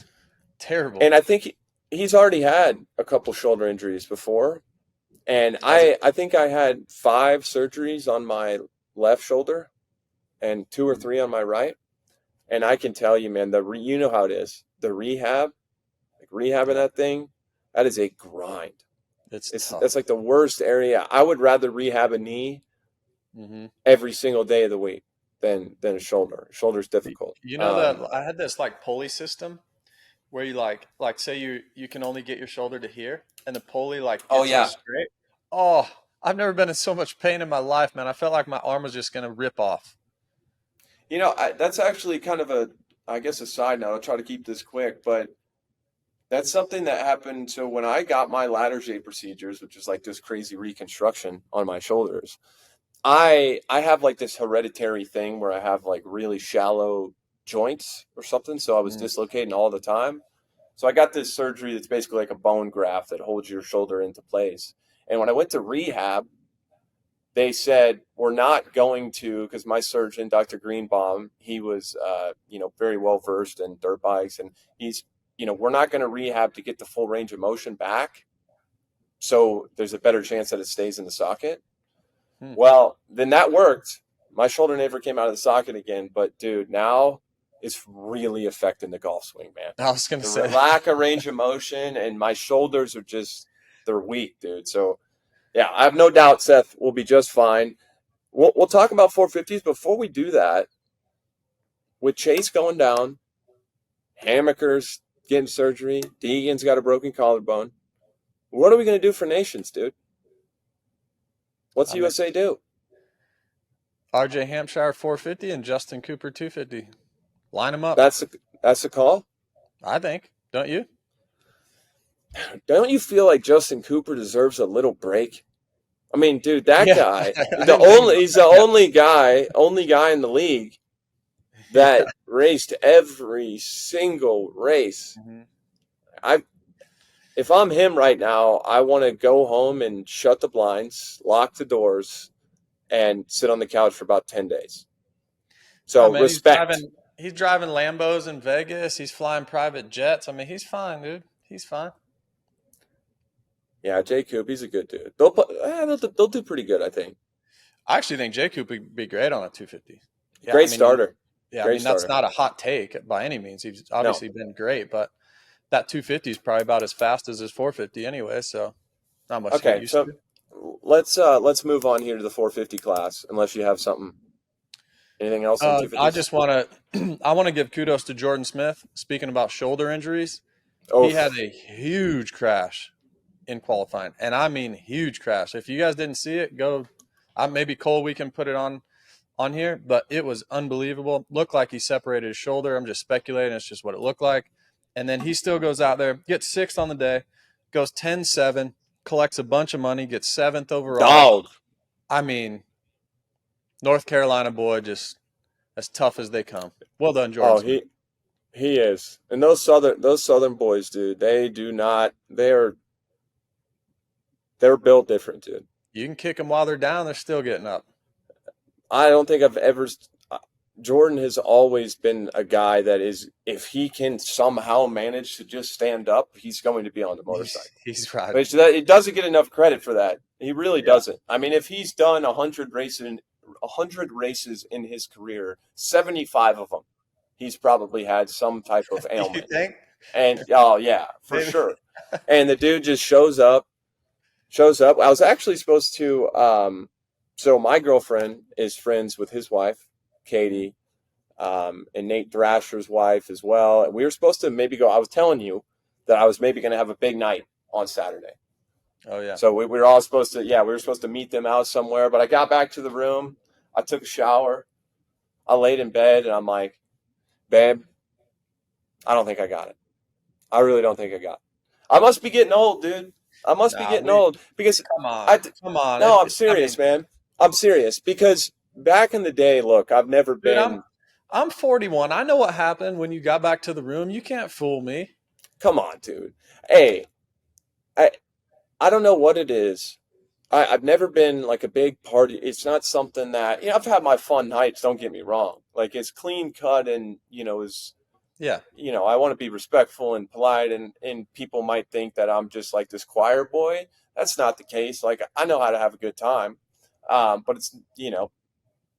Terrible. And I think he's already had a couple shoulder injuries before, and I think I had 5 surgeries on my left shoulder and 2 or 3 on my right. And I can tell you, man, you know how it is. The rehabbing that thing, that is a grind. It's tough. That's like the worst area. I would rather rehab a knee every single day of the week than a shoulder. Shoulder's difficult. That I had this like pulley system where you like say you can only get your shoulder to here, and the pulley gets straight. Oh, I've never been in so much pain in my life, man. I felt like my arm was just gonna rip off. That's actually kind of a side note. I'll try to keep this quick, but that's something that happened. So when I got my Lawerence procedures, which is like this crazy reconstruction on my shoulders, I have like this hereditary thing where I have like really shallow joints or something. So I was dislocating all the time. So I got this surgery that's basically like a bone graft that holds your shoulder into place. And when I went to rehab, they said, we're not going to, because my surgeon, Dr. Greenbaum, he was, very well versed in dirt bikes. And he's, we're not going to rehab to get the full range of motion back. So there's a better chance that it stays in the socket. Well, then that worked. My shoulder never came out of the socket again. But, dude, now it's really affecting the golf swing, man. I was going to say. Lack of range of motion, and my shoulders are they're weak, dude. So, yeah, I have no doubt Seth will be just fine. we'll talk about 450s. Before we do that, with Chase going down, Hammaker's getting surgery, Deegan's got a broken collarbone. What are we going to do for nations, dude? What's USA do? RJ Hampshire 450 and Justin Cooper 250. Line them up. That's the call? I think. Don't you? Don't you feel like Justin Cooper deserves a little break? I mean, dude, that guy, he's the only guy in the league that raced every single race. Mm-hmm. If I'm him right now, I want to go home and shut the blinds, lock the doors, and sit on the couch for about 10 days. So respect. He's driving Lambos in Vegas. He's flying private jets. I mean, he's fine, dude. He's fine. Yeah, Jay Coop, he's a good dude. They'll do pretty good, I think. I actually think Jay Coop would be great on a 250. Yeah, great starter. Yeah, that's not a hot take by any means. He's obviously been great, but that 250 is probably about as fast as his 450 anyway, so not much. Okay, so let's move on here to the 450 class, unless you have something. Anything else on 250? I just want to give kudos to Jordon Smith. Speaking about shoulder injuries, he had a huge crash in qualifying, and I mean huge crash. If you guys didn't see it, go. Maybe Cole, we can put it on here, but it was unbelievable. Looked like he separated his shoulder. I'm just speculating. It's just what it looked like. And then he still goes out there, gets sixth on the day, goes 10-7, collects a bunch of money, gets seventh overall. Dog. I mean, North Carolina boy, just as tough as they come. Well done, Jordan. Oh, he is. And those southern boys, dude, they're built different, dude. You can kick them while they're down, they're still getting up. I don't think Jordan has always been a guy that is, if he can somehow manage to just stand up, he's going to be on the motorcycle. He's right. But he doesn't get enough credit for that. He really doesn't. I mean, if he's done 100 races in his career, 75 of them, he's probably had some type of ailment. You think? And oh yeah, for sure. And the dude just shows up. I was actually supposed to. So my girlfriend is friends with his wife, Katie, and Nate Thrasher's wife as well. And we were supposed to maybe go. I was telling you that I was maybe going to have a big night on Saturday. Oh yeah. So we were all supposed to. Yeah, we were supposed to meet them out somewhere. But I got back to the room. I took a shower. I laid in bed, and I'm like, babe, I don't think I got it. I really don't think I got it. I must be getting old, dude. I must be getting old because come on. No, I'm serious, man. I'm serious because back in the day, look, I've never been. I'm 41. I know what happened when you got back to the room. You can't fool me. Come on, dude. Hey, I don't know what it is. I've never been like a big party. It's not something that, I've had my fun nights. Don't get me wrong. Like it's clean cut and, yeah. I want to be respectful and polite and people might think that I'm just like this choir boy. That's not the case. Like I know how to have a good time. But it's,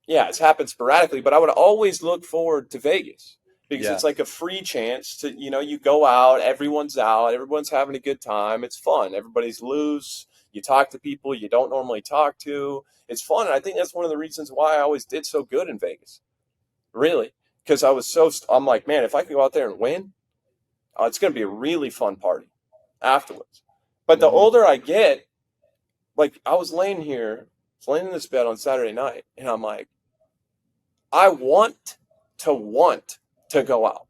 it's happened sporadically, but I would always look forward to Vegas because it's like a free chance to, you go out, everyone's having a good time. It's fun. Everybody's loose. You talk to people you don't normally talk to. It's fun. And I think that's one of the reasons why I always did so good in Vegas. Really. Because I'm like, man, if I can go out there and win, it's going to be a really fun party afterwards. But the older I get, like I was laying in this bed on Saturday night, and I'm like, I want to go out.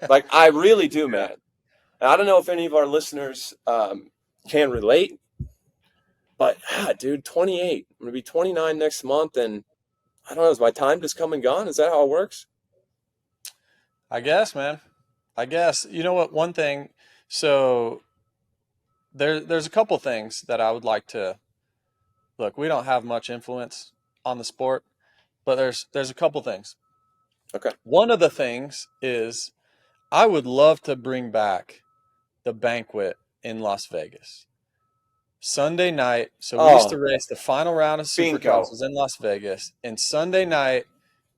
Like I really do, man. And I don't know if any of our listeners can relate, but dude, 28. I'm going to be 29 next month, and I don't know, is my time just come and gone? Is that how it works? I guess, man. I guess. You know what? One thing. So there's a couple things that I would like to look. We don't have much influence on the sport, but there's a couple things. Okay. One of the things is I would love to bring back the Banquet in Las Vegas. Sunday night. So we used to race the final round of Supercross was in Las Vegas. And Sunday night,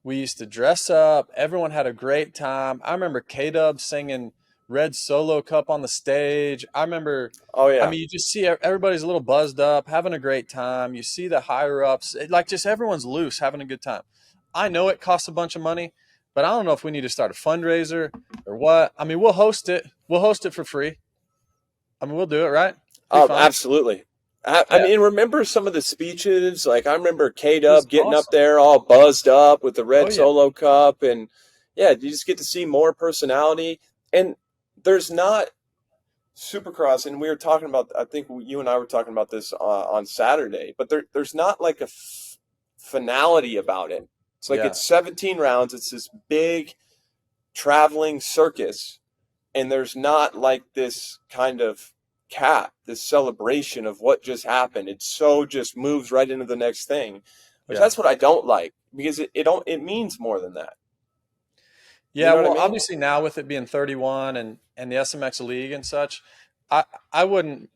we used to dress up. Everyone had a great time. I remember K-Dub singing red Solo Cup on the stage. I remember, Oh I yeah. mean, you just see everybody's a little buzzed up, having a great time. You see the higher ups, like just everyone's loose, having a good time. I know it costs a bunch of money, but I don't know if we need to start a fundraiser or what. I mean, we'll host it. We'll host it for free. I mean, we'll do it, right? Be Oh, fun. absolutely. I Yeah, mean, remember some of the speeches? Like I remember K it was Dub getting up awesome. there all buzzed up with the Oh red yeah, Solo Cup, and yeah, you just get to see more personality. And there's not Supercross, and we were talking about. I think you and I were talking about this on Saturday, but there's not like a finality about it. It's like yeah, it's 17 rounds. It's this big traveling circus, and there's not like this kind of cap, this celebration of what just happened. It so just moves right into the next thing, which yeah. that's what I don't like because it means more than that. You Yeah, know what I well, mean? obviously now with it being 31 and the SMX league and such, I wouldn't,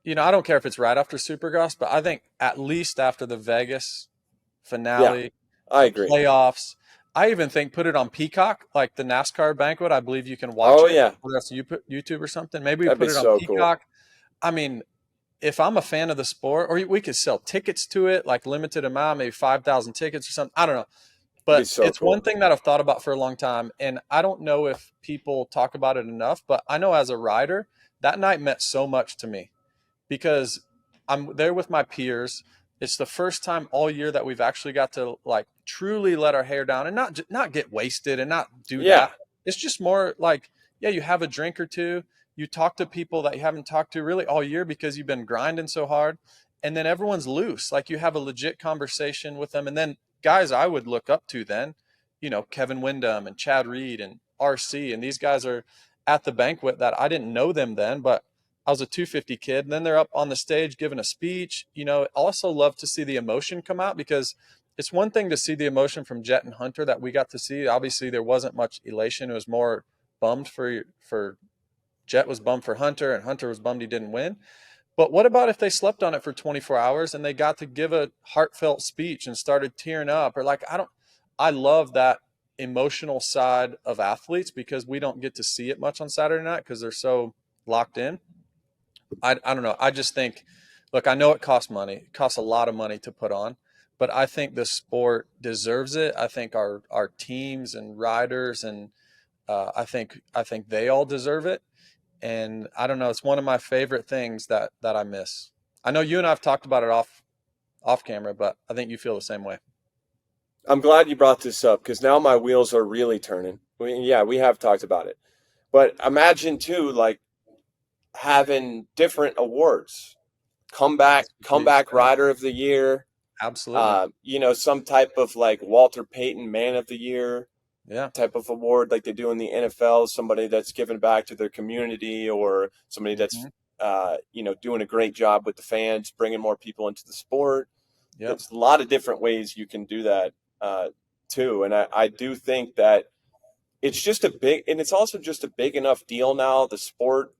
I don't care if it's right after Supercross, but I think at least after the Vegas Yeah, finale, I the agree. playoffs, I even think put it on Peacock, like the NASCAR banquet. I believe you can watch Oh it, yeah, whether that's YouTube or something. Maybe we that'd be put it on so cool. Peacock. I mean, if I'm a fan of the sport, or we could sell tickets to it, like limited amount, maybe 5,000 tickets or something. I don't know. It'd be But so it's one cool. thing that I've thought about for a long time, and I don't know if people talk about it enough, but I know as a rider, that night meant so much to me because I'm there with my peers. It's the first time all year that we've actually got to like truly let our hair down and not get wasted and not do Yeah, that. It's just more like, yeah, you have a drink or two, you talk to people that you haven't talked to really all year because you've been grinding so hard, and then everyone's loose. Like you have a legit conversation with them, and then guys I would look up to then, Kevin Windham and Chad Reed and RC, and these guys are at the banquet that I didn't know them then, but I was a 250 kid. And then they're up on the stage giving a speech. Also love to see the emotion come out because it's one thing to see the emotion from Jett and Hunter that we got to see. Obviously, there wasn't much elation. It was more bummed for Jett was bummed for Hunter, and Hunter was bummed he didn't win. But what about if they slept on it for 24 hours and they got to give a heartfelt speech and started tearing up? Or like, I love that emotional side of athletes because we don't get to see it much on Saturday night because they're so locked in. I don't know. I just think, look, I know it costs money. It costs a lot of money to put on, but I think the sport deserves it. I think our teams and riders and I think they all deserve it. And I don't know. It's one of my favorite things that I miss. I know you and I've talked about it off camera, but I think you feel the same way. I'm glad you brought this up because now my wheels are really turning. Yeah, we have talked about it, but imagine too, like having different awards, Please, comeback yeah, rider of the year, absolutely. some type of like Walter Payton man of the year Yeah. type of award like they do in the NFL, somebody that's given back to their community or somebody that's Hmm. doing a great job with the fans, bringing more people into the sport. Yep. There's a lot of different ways you can do that uh, too, and I do think that it's just and it's also just a big enough deal now. The sport,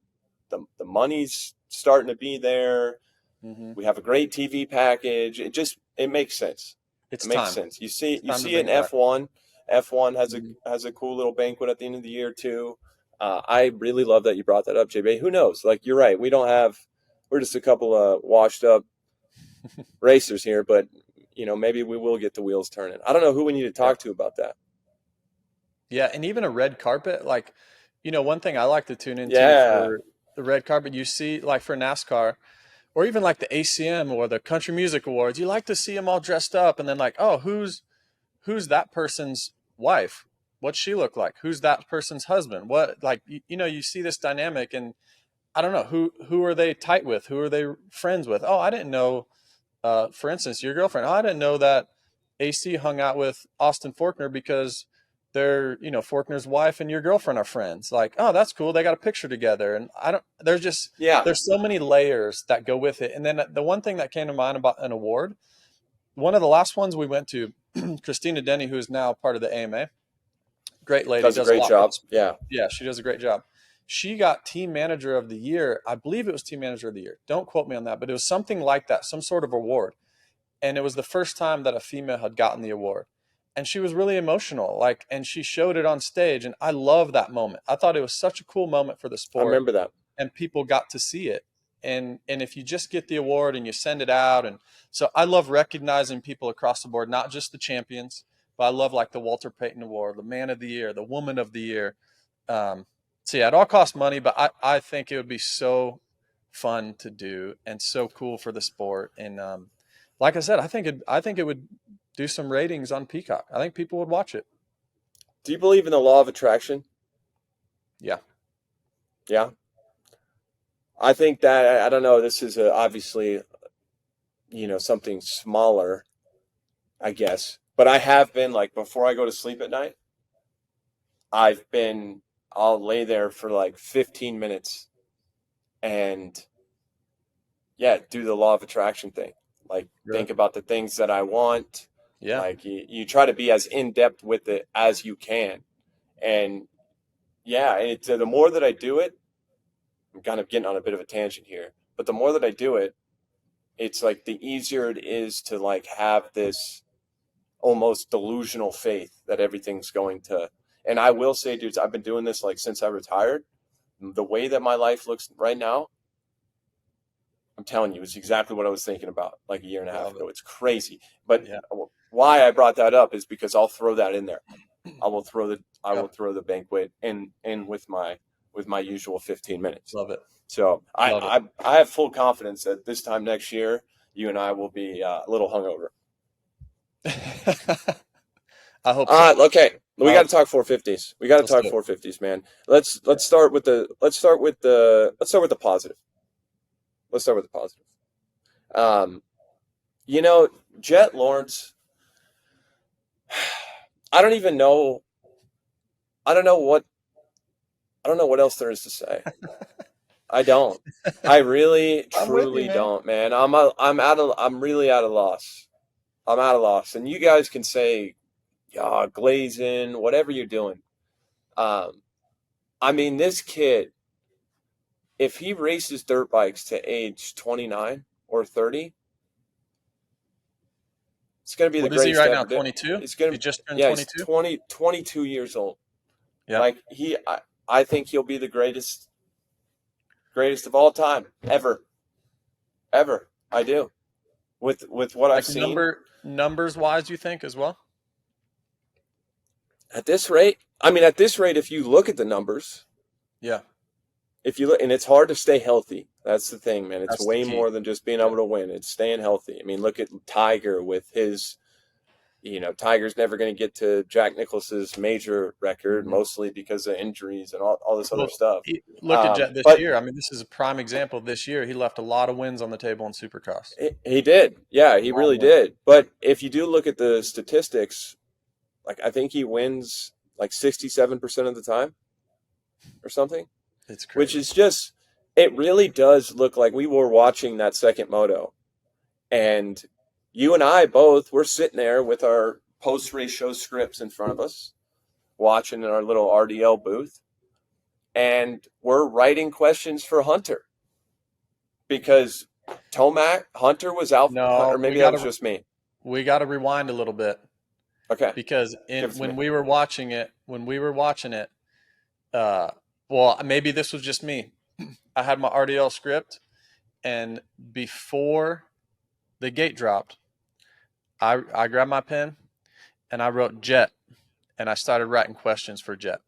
the money's starting to be there. Hmm. We have a great TV package. It makes sense. It It's makes time. sense. You see It's time to it bring in it back. F1. F1 Mhm. has a cool little banquet at the end of the year too. I really love that you brought that up, JB. Who knows? Like you're right. We're just a couple of washed up racers here, but maybe we will get the wheels turning. I don't know who we need to Yeah. talk to about that. Yeah, and even a red carpet, like, one thing I like to tune into Yeah. for the red carpet, you see, like for NASCAR, or even like the ACM or the Country Music Awards, you like to see them all dressed up, and then like, oh, who's that person's wife? What's she look like? Who's that person's husband? What like you see this dynamic, and I don't know who are they tight with? Who are they friends with? Oh, I didn't know. For instance, your girlfriend. Oh, I didn't know that AC hung out with Austin Faulkner because they're, Faulkner's wife and your girlfriend are friends. Like, oh, that's cool. They got a picture together. And I don't, Yeah. there's so many layers that go with it. And then the one thing that came to mind about an award, one of the last ones we went to, Christina Denny, who is now part of the AMA, great lady, Does a does a great lot for the job. sport. Yeah. Yeah, she does a great job. She got team manager of the year. I believe it was team manager of the year. Don't quote me on that, but it was something like that, some sort of award. And it was the first time that a female had gotten the award. and she was really emotional, like, and she showed it on stage. And I love that moment. I thought it was such a cool moment for the I sport, remember that. and people got to see it. And if you just get the award and you send it out, and so I love recognizing people across the board, not just the champions, but I love like the Walter Payton Award, the Man of the Year, the Woman of the Year. So yeah, it all costs money, but I think it would be so fun to do and so cool for the sport. And like I said, I think it would do some ratings on Peacock. I think people would watch it. Do you believe in the law of attraction? Yeah. Yeah. I think that, I don't know, this is obviously, something smaller, I guess. But I have been, like, before I go to sleep at night, I'll lay there for like 15 minutes and, yeah, do the law of attraction thing. Like, think about the things that I want. Yeah. Like, you try to be as in-depth with it as you can. And, yeah, the more that I do it, I'm kind of getting on a bit of a tangent here, but the more that I do it, it's like the easier it is to like have this almost delusional faith that everything's going to. And I will say, dudes, I've been doing this like since I retired. The way that my life looks right now, I'm telling you, it's exactly what I was thinking about like a year and a half ago. It's crazy. But why I brought that up is because I'll throw that in there. I will throw the banquet in with my usual 15 minutes. Love it. So I have full confidence that this time next year, you and I will be a little hungover. I hope so. Okay, we got to talk 450s. We got to talk 450s, man. Let's start with the positive. Let's start with the positive. Jett Lawrence. I don't know what else there is to say. I don't. I really, truly don't, man. I'm really at a loss. I'm at a loss. And you guys can say, yeah, glazing, whatever you're doing. I mean, this kid, if he races dirt bikes to age 29 or 30, it's going to be the greatest. What is he right now, 22? It's going to be just turned 22? He's 22 years old. Yeah. Like I think he'll be the greatest of all time, ever. I do. With what I've seen. Numbers wise, you think as well? At this rate, if you look at the numbers, yeah. If you look, and it's hard to stay healthy. That's the thing, man. It's way the more than just being able to win. It's staying healthy. I mean, look at Tiger with his, Tiger's never going to get to Jack Nicklaus's major record, mostly because of injuries and all this other stuff. Look at Jett this year. I mean, this is a prime example. This year, he left a lot of wins on the table in Supercross. He did. Yeah, he really did. But if you do look at the statistics, like I think he wins like 67% of the time or something. It's crazy. Which is just, it really does look like we were watching that second moto. And you and I both were sitting there with our post-race show scripts in front of us, watching in our little RDL booth. And we're writing questions for Hunter. Because Hunter was out. No, or maybe that was just me. We got to rewind a little bit. Okay. Because when we were watching it, well, maybe this was just me. I had my RDL script, and before the gate dropped, I grabbed my pen, and I wrote Jett, and I started writing questions for Jett.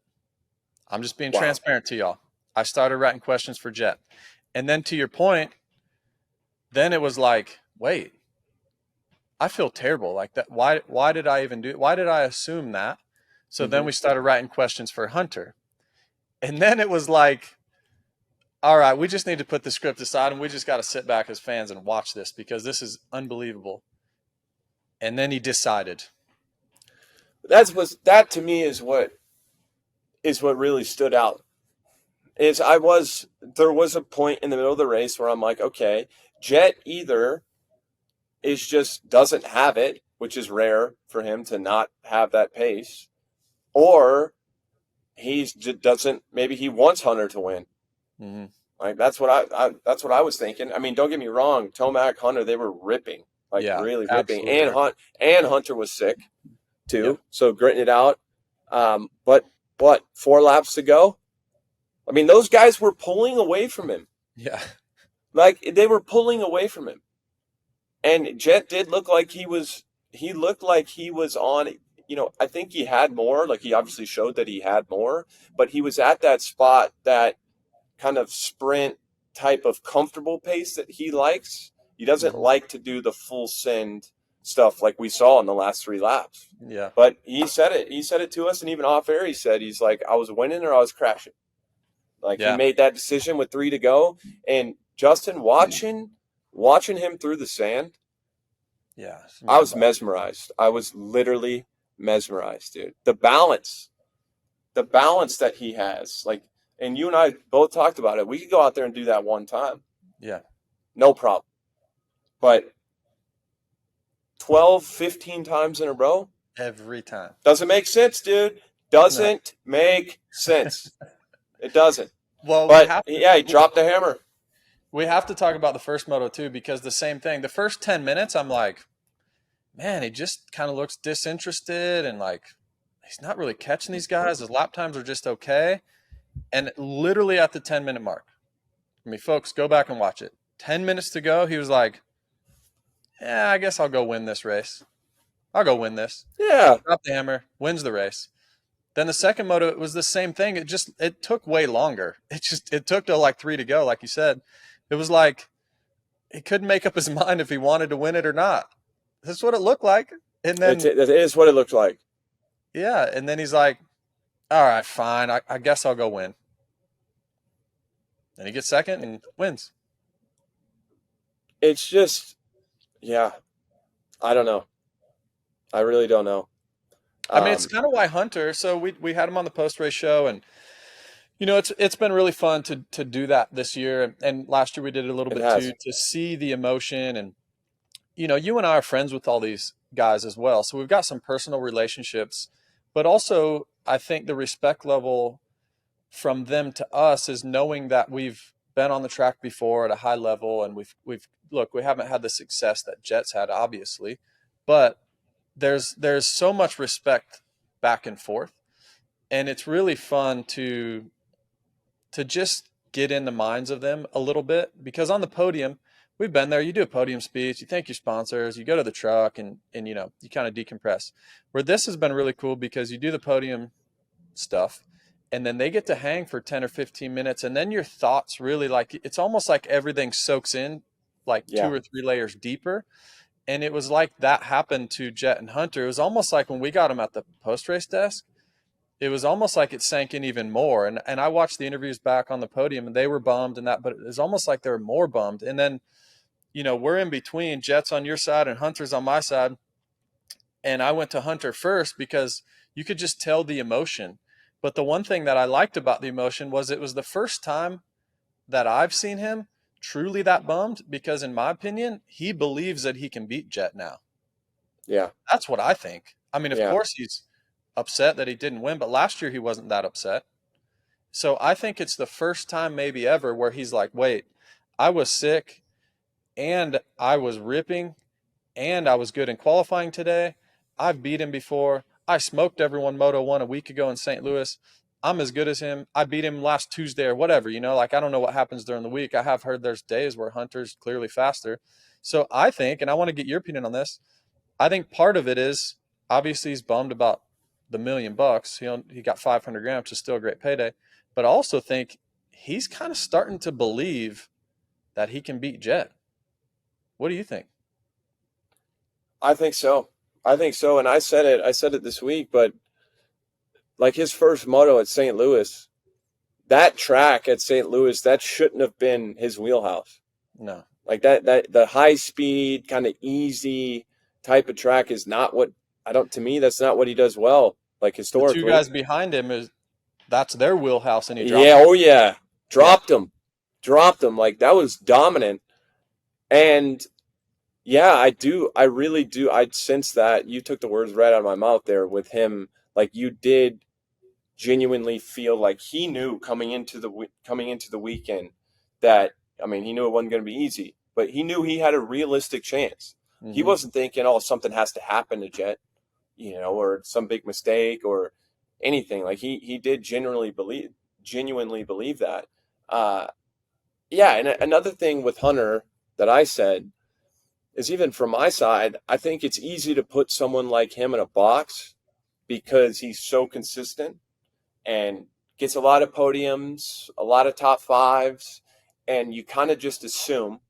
I'm just being transparent to y'all. I started writing questions for Jett. And then to your point, then it was like, wait, I feel terrible. Like that. Why did I even do it? Why did I assume that? So then we started writing questions for Hunter. And then it was like, all right, we just need to put the script aside and we just got to sit back as fans and watch this because this is unbelievable. And then he decided. That to me is what really stood out. There was a point in the middle of the race where I'm like, okay, Jett either doesn't have it, which is rare for him to not have that pace, or maybe he wants Hunter to win. Mm-hmm. Like that's what I was thinking. I mean, don't get me wrong, Tomac, Hunter, they were ripping, really ripping, and Hunter was sick. too. Yep. So gritting it out. But what, 4 laps to go? I mean, those guys were pulling away from him. Yeah. Like, they were pulling away from him. And Jett did look like he was on, I think he had more. Like, he obviously showed that he had more, but he was at that spot, that kind of sprint type of comfortable pace that he likes. He doesn't like to do the full send stuff like we saw in the last 3 laps. Yeah. But he said it to us, and even off air, he said, he's like, I was winning or I was crashing. Like, he made that decision with 3 to go. And Justin, watching him through the sand, yeah, I was mesmerized. I was literally mesmerized, dude. The balance that he has, like, and you and I both talked about it. We could go out there and do that one time. Yeah. No problem. But 12, 15 times in a row? Every time. Doesn't make sense, dude. Doesn't make sense. It doesn't. Well, but he dropped the hammer. We have to talk about the first moto too, because the same thing. The first 10 minutes, I'm like, man, he just kind of looks disinterested and like he's not really catching these guys. His lap times are just okay. And literally at the 10-minute mark, I mean, folks, go back and watch it. 10 minutes to go, he was like, yeah, I guess I'll go win this race. I'll go win this. Yeah. Drop the hammer, wins the race. Then the second moto, it was the same thing. It took way longer. It took till like 3 to go, like you said. It was like he couldn't make up his mind if he wanted to win it or not. That's what it looked like. And then it is what it looked like. Yeah, and then he's like, all right, fine. I guess I'll go win. And he gets second and wins. It's just, yeah, I don't know. I really don't know. I mean, it's kind of why Hunter. So we had him on the post race show, and it's been really fun to do that this year. And last year we did it a little bit too, to see the emotion. And you and I are friends with all these guys as well, so we've got some personal relationships. But also, I think the respect level from them to us is knowing that we've been on the track before at a high level, and we haven't had the success that Jett's had, obviously, but there's so much respect back and forth, and it's really fun to just get in the minds of them a little bit, because on the podium, we've been there. You do a podium speech, you thank your sponsors, you go to the truck, and you kind of decompress. Where this has been really cool, because you do the podium stuff, and then they get to hang for 10 or 15 minutes, and then your thoughts really, like, it's almost like everything soaks in like 2 or 3 layers deeper. And it was like that happened to Jett and Hunter. It was almost like when we got them at the post-race desk, it was almost like it sank in even more. And I watched the interviews back on the podium, and they were bummed and that, but it was almost like they were more bummed. And then, we're in between. Jett's on your side and Hunter's on my side. And I went to Hunter first because you could just tell the emotion. But the one thing that I liked about the emotion was it was the first time that I've seen him truly that bummed, because in my opinion, he believes that he can beat Jett now. Yeah. That's what I think. I mean, of course he's upset that he didn't win, but last year he wasn't that upset. So I think it's the first time maybe ever where he's like, wait, I was sick and I was ripping and I was good in qualifying today. I've beat him before. I smoked everyone Moto 1 a week ago in St. Louis. I'm as good as him. I beat him last Tuesday or whatever, like, I don't know what happens during the week. I have heard there's days where Hunter's clearly faster. So I think, and I want to get your opinion on this, I think part of it is, obviously he's bummed about the $1 million. He got 500 grand, which is still a great payday. But I also think he's kind of starting to believe that he can beat Jett. What do you think? I think so. And I said it this week, but like his first moto at St. Louis, that track at St. Louis, that shouldn't have been his wheelhouse. No. Like that the high speed, kind of easy type of track is not what to me, that's not what he does well, like historically. The 2 guys behind him, that's their wheelhouse, and he dropped him. Dropped him. Like, that was dominant. And I really do. I'd sense that you took the words right out of my mouth there with him. Like, you did genuinely feel like he knew coming into the weekend that, I mean, he knew it wasn't going to be easy, but he knew he had a realistic chance. Mm-hmm. He wasn't thinking, something has to happen to Jett. or some big mistake or anything. Like he did genuinely believe that. Yeah, and another thing with Hunter that I said is, even from my side, I think it's easy to put someone like him in a box because he's so consistent and gets a lot of podiums, a lot of top fives, and you kind of just assume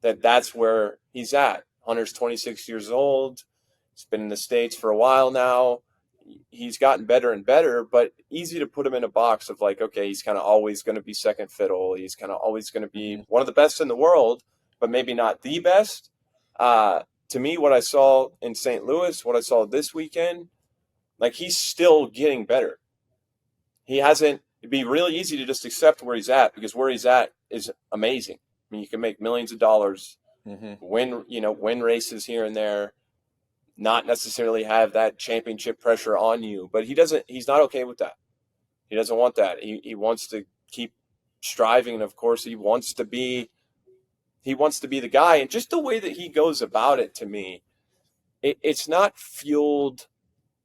that that's where he's at. Hunter's 26 years old. He's been in the States for a while now. He's gotten better and better, but easy to put him in a box of like, okay, he's kind of always going to be second fiddle. He's kind of always going to be one of the best in the world, but maybe not the best. To me, what I saw in St. Louis, what I saw this weekend, like, he's still getting better. He hasn't. It'd be really easy to just accept where he's at, because where he's at is amazing. I mean, you can make millions of dollars, win races here and there, not necessarily have that championship pressure on you. But he's not okay with that. He doesn't want that. He wants to keep striving, and of course he wants to be the guy. And just the way that he goes about it, to me, it's not fueled,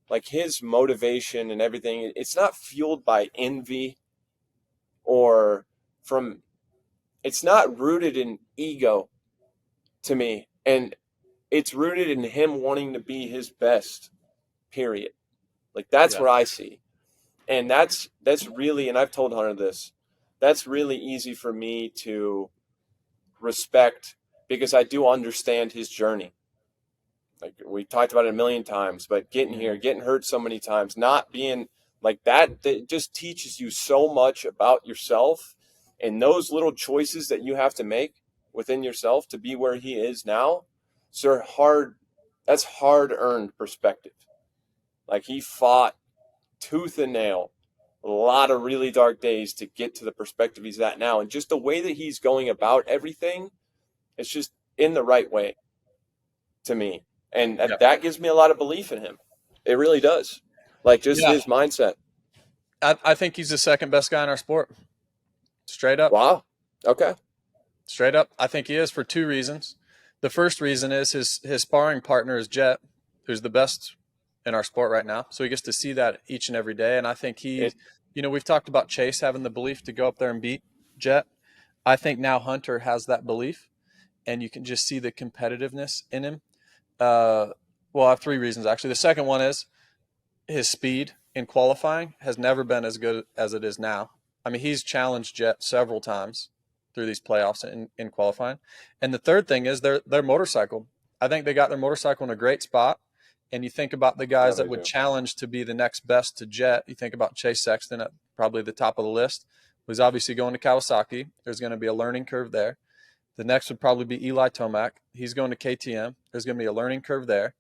like, his motivation and everything, it's not fueled by envy it's not rooted in ego to me. And it's rooted in him wanting to be his best, period. Like, that's what I see. And that's really, and I've told Hunter this, that's really easy for me to respect, because I do understand his journey. Like, we talked about it a million times, but getting here, getting hurt so many times, not being like that just teaches you so much about yourself, and those little choices that you have to make within yourself to be where he is now. So that's hard-earned perspective. Like, he fought tooth and nail, a lot of really dark days to get to the perspective he's at now. And just the way that he's going about everything, it's just in the right way to me. And that gives me a lot of belief in him. It really does. Like, just his mindset. I think he's the second best guy in our sport. Straight up. Wow. Okay. Straight up. I think he is, for two reasons. The first reason is his sparring partner is Jett, who's the best in our sport right now. So he gets to see that each and every day. And I think we've talked about Chase having the belief to go up there and beat Jett. I think now Hunter has that belief, and you can just see the competitiveness in him. I have three reasons, actually. The second one is his speed in qualifying has never been as good as it is now. I mean, he's challenged Jett several times through these playoffs in qualifying. And the third thing is their motorcycle. I think they got their motorcycle in a great spot. And you think about the guys that would challenge to be the next best to Jett. You think about Chase Sexton at probably the top of the list, who's obviously going to Kawasaki. There's going to be a learning curve there. The next would probably be Eli Tomac. He's going to KTM. There's going to be a learning curve there.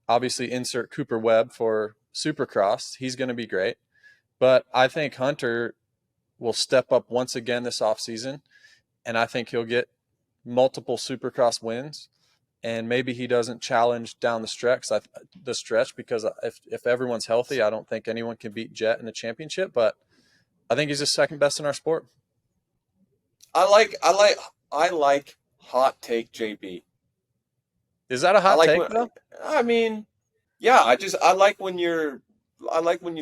Obviously, insert Cooper Webb for Supercross. He's going to be great. But I think Hunter will step up once again this offseason, and I think he'll get multiple Supercross wins. And maybe he doesn't challenge down the stretch, because if everyone's healthy, I don't think anyone can beat Jett in the championship. But I think he's the second best in our sport. I like hot take JB. Is that a hot take though? I mean, yeah, I like when you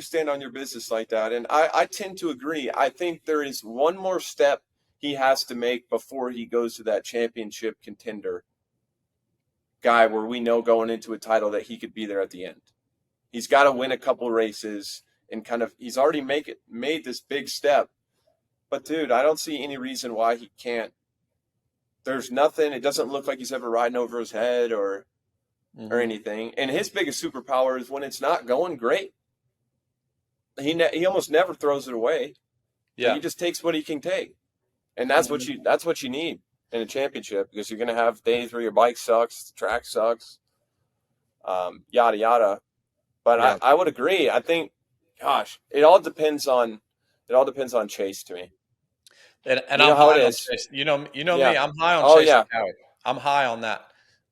stand on your business like that. And I tend to agree. I think there is one more step he has to make before he goes to that championship contender guy, where we know going into a title that he could be there at the end. He's got to win a couple races, and he's already made this big step. But dude, I don't see any reason why he can't. There's nothing. It doesn't look like he's ever riding over his head or anything. And his biggest superpower is when it's not going great. He almost never throws it away. Yeah, he just takes what he can take, and that's what you need in a championship, because you're going to have days where your bike sucks, the track sucks, yada yada. But I would agree. I think, gosh, it all depends on Chase to me. And you know how it is. You know me. I'm high on Chase. Yeah. I'm high on that.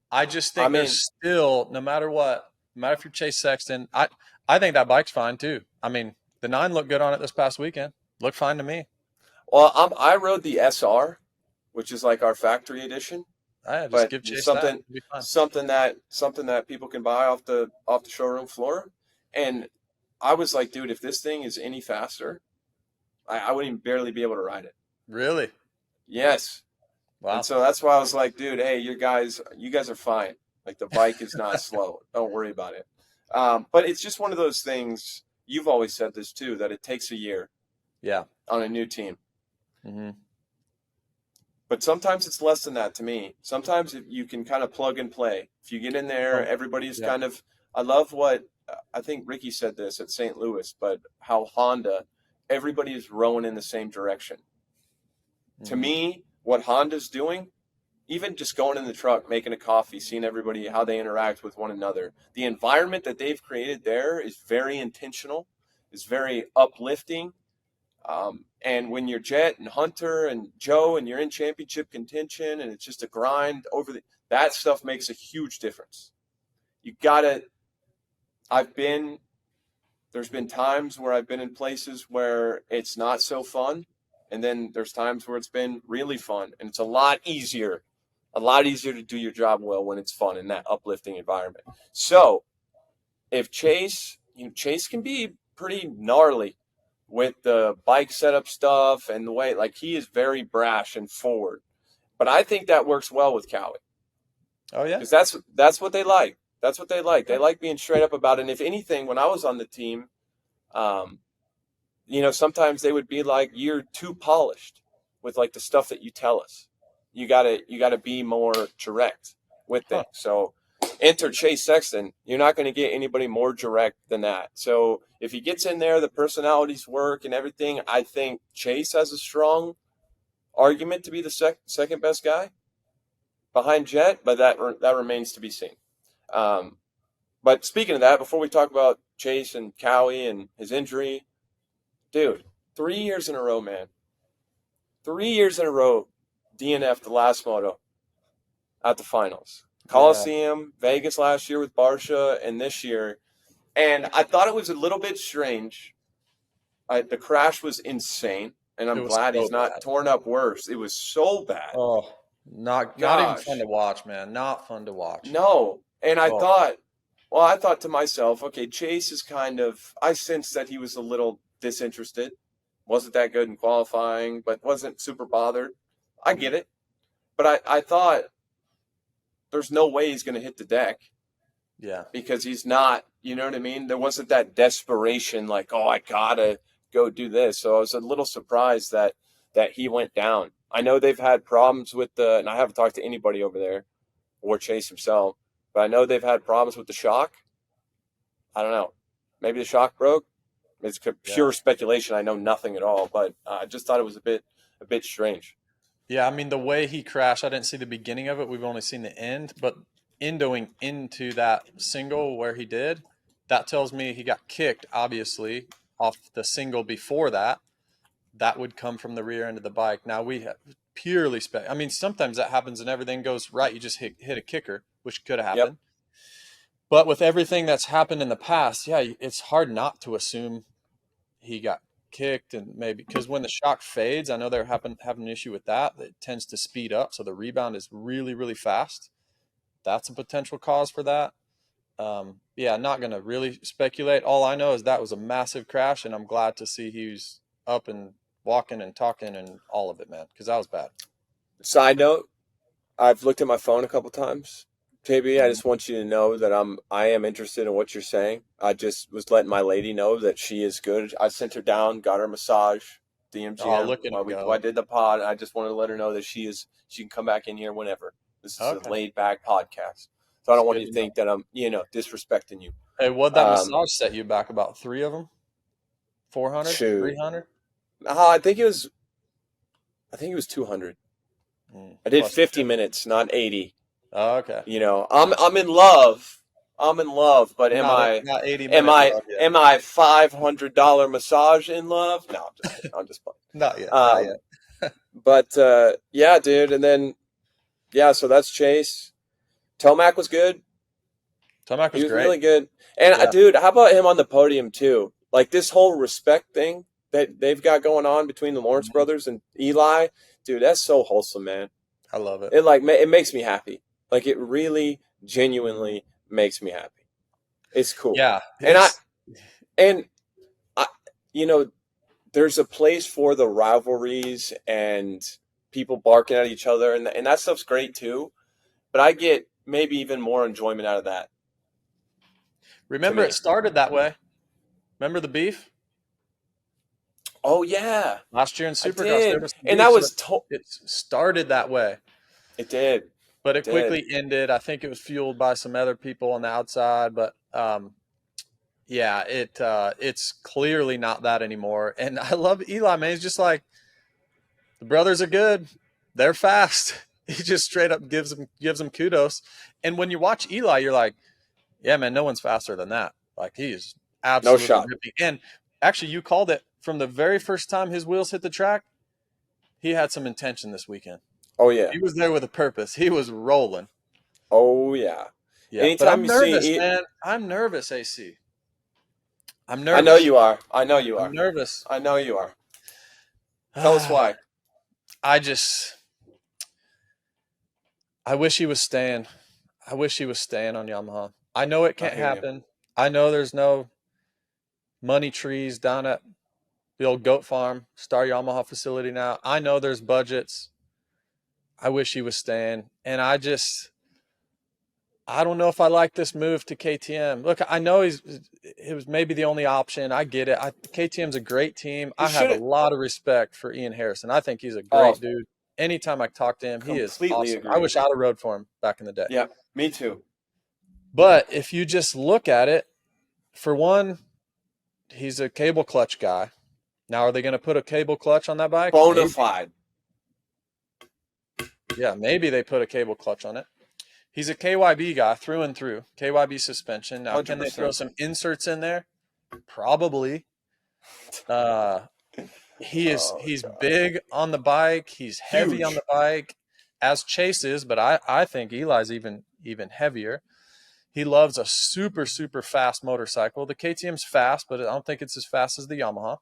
I just think there's still, no matter if you're Chase Sexton, I think that bike's fine too. I mean, the 9 looked good on it this past weekend. Looked fine to me. Well, I rode the SR, which is like our factory edition. Just but give Chase something that. It'll be fine. something that people can buy off the showroom floor. And I was like, dude, if this thing is any faster, I wouldn't even barely be able to ride it. Really? Yes. Wow. And so that's why I was like, dude, hey, you guys are fine. Like, the bike is not slow. Don't worry about it. But it's just one of those things. You've always said this too, that it takes a year. Yeah. On a new team. Mm-hmm. But sometimes it's less than that to me. Sometimes you can kind of plug and play. If you get in there, everybody's kind of – I love what – I think Ricky said this at St. Louis, but how Honda, everybody is rowing in the same direction. Mm-hmm. To me, what Honda's doing, even just going in the truck, making a coffee, seeing everybody, how they interact with one another, the environment that they've created there is very intentional, is very uplifting. And when you're Jett and Hunter and Joe and you're in championship contention and it's just a grind that stuff makes a huge difference. There's been times where I've been in places where it's not so fun. And then there's times where it's been really fun, and it's a lot easier to do your job well when it's fun in that uplifting environment. So if Chase can be pretty gnarly with the bike setup stuff and the way, like, he is very brash and forward. But I think that works well with Kawi. Oh, yeah? Because that's what they like. That's what they like. They like being straight up about it. And if anything, when I was on the team, sometimes they would be like, you're too polished with, like, the stuff that you tell us. You gotta be more direct with things. So enter Chase Sexton. You're not going to get anybody more direct than that. So if he gets in there, the personalities work and everything, I think Chase has a strong argument to be the second best guy behind Jett, but that remains to be seen. But speaking of that, before we talk about Chase and Kawi and his injury, dude, 3 years in a row, man. 3 years in a row, DNF the last moto at the finals. Coliseum, Vegas last year with Barsha, and this year. And I thought it was a little bit strange. The crash was insane, and I'm glad he's not torn up worse. It was so bad. Oh, not even fun to watch, man. Not fun to watch. No. And I thought to myself, okay, Chase is I sensed that he was a little disinterested. Wasn't that good in qualifying, but wasn't super bothered. I get it. But I thought, there's no way he's going to hit the deck. Yeah. Because he's not, you know what I mean? There wasn't that desperation like, oh, I got to go do this. So I was a little surprised that he went down. I know they've had problems with and I haven't talked to anybody over there or Chase himself, but I know they've had problems with the shock. I don't know. Maybe the shock broke. It's pure speculation. I know nothing at all, but I just thought it was a bit strange. Yeah, I mean, the way he crashed, I didn't see the beginning of it. We've only seen the end. But endoing into that single where he did, that tells me he got kicked, obviously, off the single before that. That would come from the rear end of the bike. Now, we have purely I mean, sometimes that happens and everything goes right. You just hit a kicker, which could have happened. Yep. But with everything that's happened in the past, it's hard not to assume he got kicked, and maybe because when the shock fades, I know they're having an issue with that. It tends to speed up, so the rebound is really, really fast. That's a potential cause for that. Not going to really speculate. All I know is that was a massive crash, and I'm glad to see he's up and walking and talking and all of it, man, because that was bad. Side note, I've looked at my phone a couple times. JB, I just want you to know that I am interested in what you're saying. I just was letting my lady know that she is good. I sent her down, got her a massage, DMG while I did the pod. I just wanted to let her know that she can come back in here whenever. This is a laid back podcast. So I don't want you to think that I'm, disrespecting you. Hey, what'd that massage set you back? About 3 of them? 400? 300? I think it was 200. I did 50 minutes, not 80. Oh, okay. I'm in love. But am I $500 massage in love? No, I'm just playing. Not yet. But dude, and then so that's Chase. Tomac was good. Tomac was great. Really good. And dude, how about him on the podium too? Like this whole respect thing that they've got going on between the Lawrence brothers and Eli, dude, that's so wholesome, man. I love it. It makes me happy. Like, it really genuinely makes me happy. It's cool. Yeah. And I, you know, there's a place for the rivalries and people barking at each other, and that stuff's great too. But I get maybe even more enjoyment out of that. Remember, it started that way. Remember the beef? Oh yeah, last year in Supercross, there was and that was it started that way. It did, but it quickly ended. I think it was fueled by some other people on the outside, but yeah, it's clearly not that anymore. And I love Eli, man. He's just like, the brothers are good, they're fast. He just straight up gives them kudos. And when you watch Eli, you're like, yeah, man, no one's faster than that. Like, he is absolutely no shot. ripping. And actually, you called it from the very first time his wheels hit the track. He had some intention this weekend. Oh yeah, he was there with a purpose. He was rolling. Oh yeah. Anytime but I'm nervous, man. I'm nervous, AC. I'm nervous. I know you are. I'm nervous. I know you are. Tell us why. I wish he was staying. I wish he was staying on Yamaha. I know it can't happen. I know there's no money trees down at the old goat farm, Star Yamaha facility now. I know there's budgets. I wish he was staying. And I don't know if I like this move to KTM. Look, I know it was maybe the only option. I get it. KTM's a great team. I have a lot of respect for Ian Harrison. I think he's a great dude. Anytime I talk to him, he is awesome. Agree. I wish I'd have rode for him back in the day. Yeah, me too. But if you just look at it, for one, he's a cable clutch guy. Now, are they going to put a cable clutch on that bike? Bonafide. Yeah, maybe they put a cable clutch on it. He's a KYB guy through and through. KYB suspension. Now, 100%. Can they throw some inserts in there? Probably. He's big on the bike. He's heavy on the bike, as Chase is, but I think Eli's even heavier. He loves a super, super fast motorcycle. The KTM's fast, but I don't think it's as fast as the Yamaha.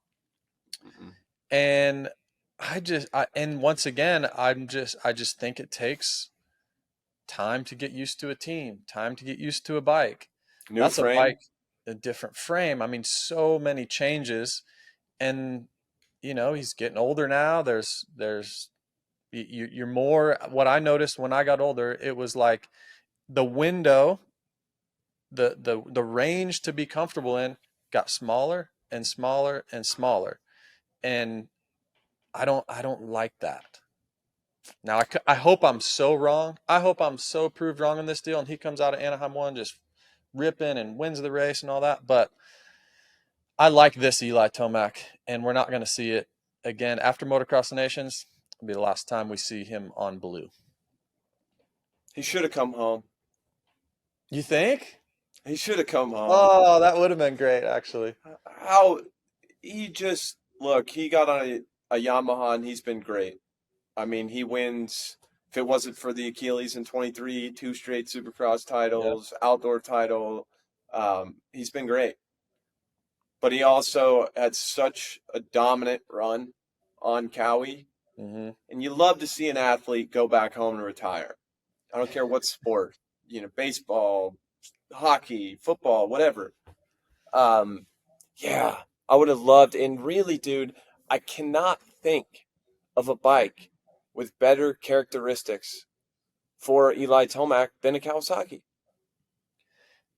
Mm-hmm. And and once again, I just think it takes time to get used to a team, time to get used to a bike. That's frame. A bike, a different frame. I mean, so many changes, and he's getting older now. You're more. What I noticed when I got older, it was like the window, the range to be comfortable in got smaller and smaller and smaller, and I don't like that. Now, I hope I'm so wrong. I hope I'm so proved wrong in this deal, and he comes out of Anaheim 1 just ripping and wins the race and all that. But I like this Eli Tomac, and we're not going to see it again. After Motocross of Nations, it'll be the last time we see him on blue. He should have come home. You think? He should have come home. Oh, that would have been great, actually. He got on a Yamaha, and he's been great. I mean, he wins. If it wasn't for the Achilles in 23, 2 straight Supercross titles, outdoor title, he's been great. But he also had such a dominant run on Kawi. Mm-hmm. And you love to see an athlete go back home and retire. I don't care what sport, baseball, hockey, football, whatever. Yeah, I would have loved. And really, dude, I cannot think of a bike with better characteristics for Eli Tomac than a Kawasaki.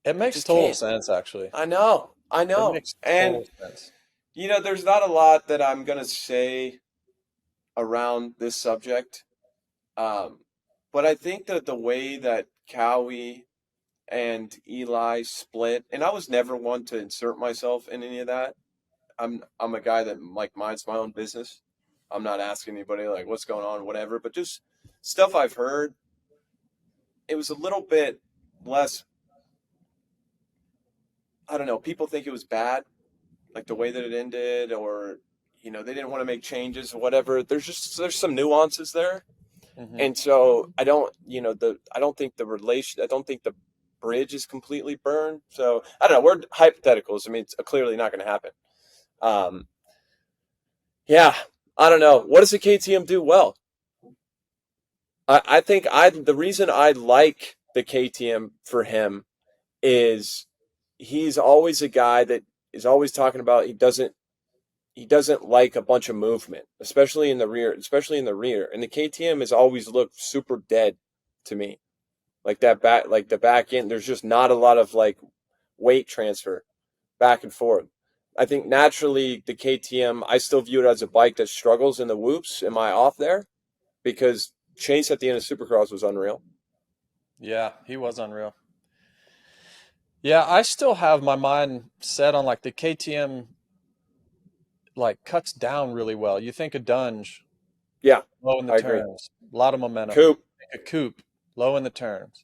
It makes total sense, actually. I know. It makes total sense. There's not a lot that I'm going to say around this subject. But I think that the way that Kawi and Eli split, and I was never one to insert myself in any of that. I'm a guy that minds my own business. I'm not asking anybody what's going on, whatever, but just stuff I've heard. It was a little bit less, I don't know, people think it was bad, like the way that it ended, or, they didn't want to make changes or whatever. There's some nuances there. Mm-hmm. And so I don't think the bridge is completely burned. So I don't know. We're hypotheticals. I mean, it's clearly not going to happen. Yeah. I don't know. What does the KTM do well? I think the reason I like the KTM for him is he's always a guy that is always talking about he doesn't like a bunch of movement, especially in the rear. And the KTM has always looked super dead to me. Like the back end, there's just not a lot of like weight transfer back and forth. I think naturally the KTM, I still view it as a bike that struggles in the whoops. Am I off there? Because Chase at the end of Supercross was unreal. Yeah, he was unreal. Yeah, I still have my mind set on like the KTM like cuts down really well. You think a Dunge, Yeah, low in the I agree. turns, a lot of momentum. Coupe. A coupe, low in the turns.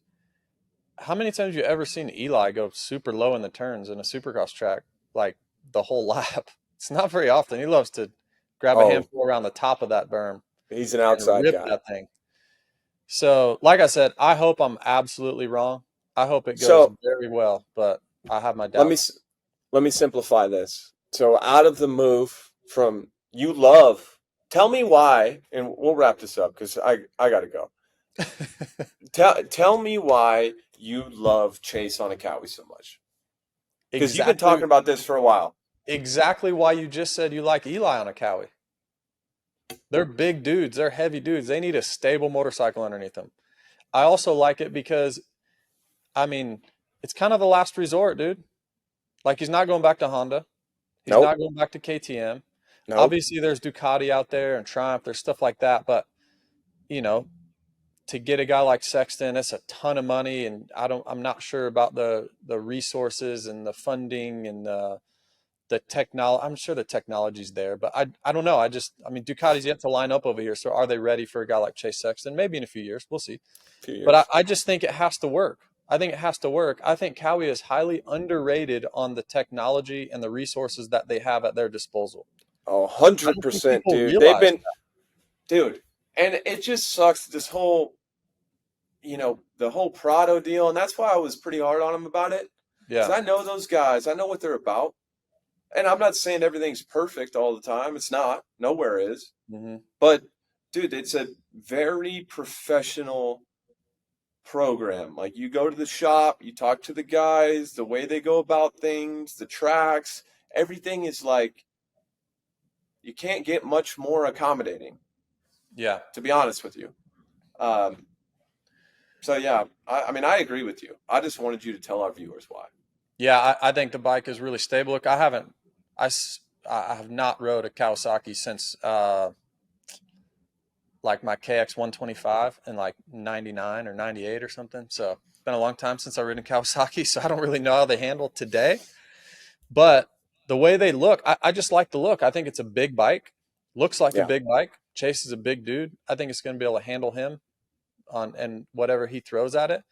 How many times have you ever seen Eli go super low in the turns in a Supercross track, like the whole lap? It's not very often. He loves to grab a handful around the top of that berm. He's an outside rip guy. that thing. So, like I said, I hope I'm absolutely wrong. I hope it goes very well, but I have my doubts. Let me simplify this. So, out of the move from you love, tell me why, and we'll wrap this up because I got to go. Tell me why you love Chase on a Kawi so much. Because you've been talking about this for a while. Exactly why you just said you like Eli on a Kawi. They're big dudes. They're heavy dudes. They need a stable motorcycle underneath them. I also like it because, I mean, it's kind of the last resort, dude. Like, he's not going back to Honda. He's not going back to KTM. Nope. Obviously, there's Ducati out there and Triumph. There's stuff like that. But, you know, to get a guy like Sexton, it's a ton of money. And I'm not sure about the resources and the funding and the technology. I'm sure the technology's there, but I don't know. I mean, Ducati's yet to line up over here. So are they ready for a guy like Chase Sexton? Maybe in a few years. We'll see. But I just think it has to work. I think it has to work. I think Kawi is highly underrated on the technology and the resources that they have at their disposal. 100%, dude. They've been, dude, and it just sucks. This whole, the whole Prado deal, and that's why I was pretty hard on them about it. Yeah, because I know those guys. I know what they're about. And I'm not saying everything's perfect all the time. It's not. Nowhere is. Mm-hmm. But, dude, it's a very professional program. Like, you go to the shop, you talk to the guys, the way they go about things, the tracks, everything is like, you can't get much more accommodating. Yeah. To be honest with you. So, yeah, I mean, I agree with you. I just wanted you to tell our viewers why. Yeah, I think the bike is really stable. Look, I have not rode a Kawasaki since like my KX 125 in like 99 or 98 or something. So it's been a long time since I've ridden Kawasaki, so I don't really know how they handle today. But the way they look, I just like the look. I think it's a big bike. Looks like a big bike. Chase is a big dude. I think it's going to be able to handle him and whatever he throws at it.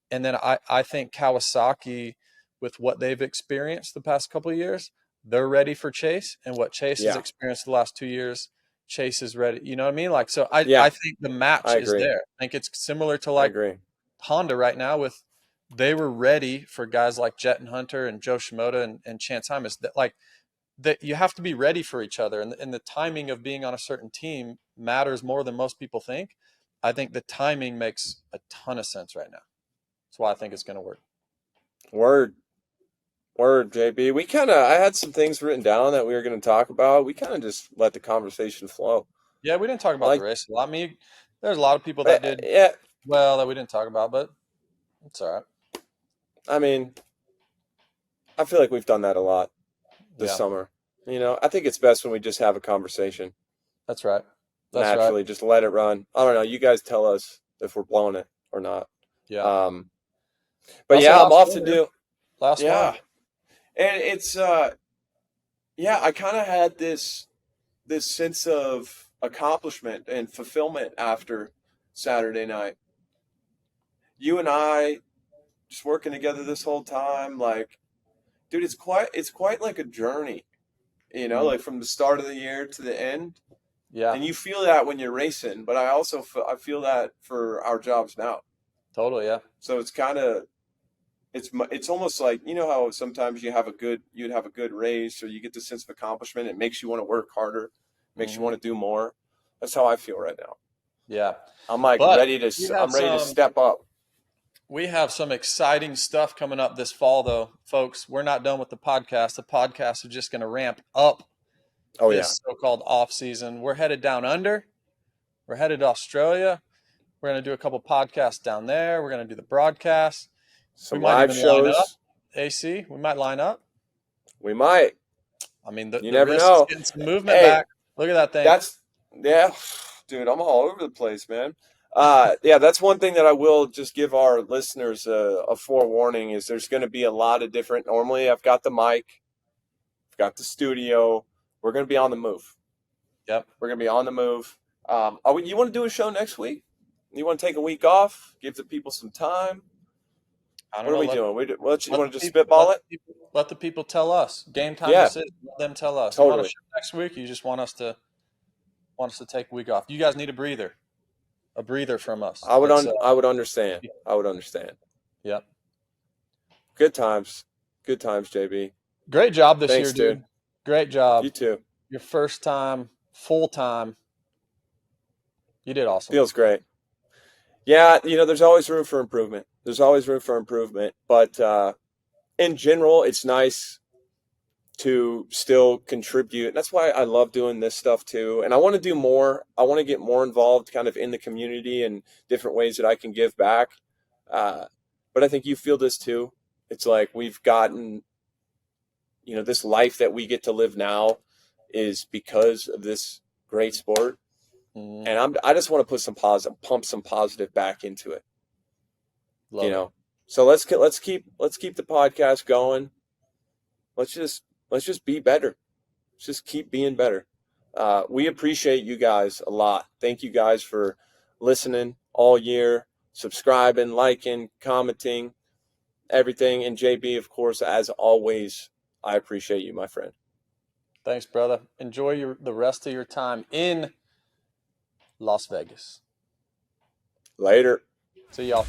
And then I think Kawasaki, with what they've experienced the past couple of years, they're ready for Chase. And what Chase has experienced the last 2 years, Chase is ready. You know what I mean? Like, so I think the match is there. I think it's similar to like Honda right now with they were ready for guys like Jett and Hunter and Joe Shimoda and Chance Hymas. That like that you have to be ready for each other. And the timing of being on a certain team matters more than most people think. I think the timing makes a ton of sense right now. That's why I think it's going to work. Word, JB. I had some things written down that we were going to talk about. We kind of just let the conversation flow. Yeah, we didn't talk about the race a lot. I mean, there's a lot of people that did well that we didn't talk about, but it's all right. I mean, I feel like we've done that a lot this summer. I think it's best when we just have a conversation. That's right. Naturally, just let it run. I don't know. You guys tell us if we're blowing it or not. Yeah. But I'm off to do last one. And it's I kind of had this sense of accomplishment and fulfillment after Saturday night. You and I just working together this whole time, like, dude, it's quite like a journey, like from the start of the year to the end. Yeah. And you feel that when you're racing, but I feel that for our jobs now. Totally, yeah. So it's kind of it's almost like, how sometimes you'd have a good race or you get the sense of accomplishment. It makes you want to work harder, makes you want to do more. That's how I feel right now. Yeah. I'm like But ready to step up. We have some exciting stuff coming up this fall, though, folks. We're not done with the podcast. The podcast is just going to ramp up this so-called off season. We're headed down under. We're headed to Australia. We're going to do a couple podcasts down there. We're going to do the broadcast. Some we might live even shows. line up. AC, we might line up. We might. I mean, you never know. Is getting some movement back. Look at that thing. Dude, I'm all over the place, man. That's one thing that I will just give our listeners a forewarning is there's going to be a lot of different. Normally, I've got the mic, I've got the studio. We're going to be on the move. Yep, we're going to be on the move. You want to do a show next week? You want to take a week off? Give the people some time. I don't know. What are we doing? You want to just spitball it? Let the people tell us. Game time decision. Let them tell us. Totally. You want to show next week? You just want us to take a week off. You guys need a breather. A breather from us. I would understand. I would understand. Yep. Good times, JB. Great job this year, dude. Great job. You too. Your first time, full time. You did awesome. Feels great. Yeah, there's always room for improvement. But in general, it's nice to still contribute. That's why I love doing this stuff too. And I want to do more. I want to get more involved kind of in the community and different ways that I can give back. But I think you feel this too. It's like we've gotten, this life that we get to live now is because of this great sport. And I just want to pump some positive back into it. Love it. So let's keep the podcast going. Let's just be better. Let's just keep being better. We appreciate you guys a lot. Thank you guys for listening all year, subscribing, liking, commenting, everything. And JB, of course, as always, I appreciate you, my friend. Thanks, brother. Enjoy the rest of your time in Las Vegas. Later. See y'all.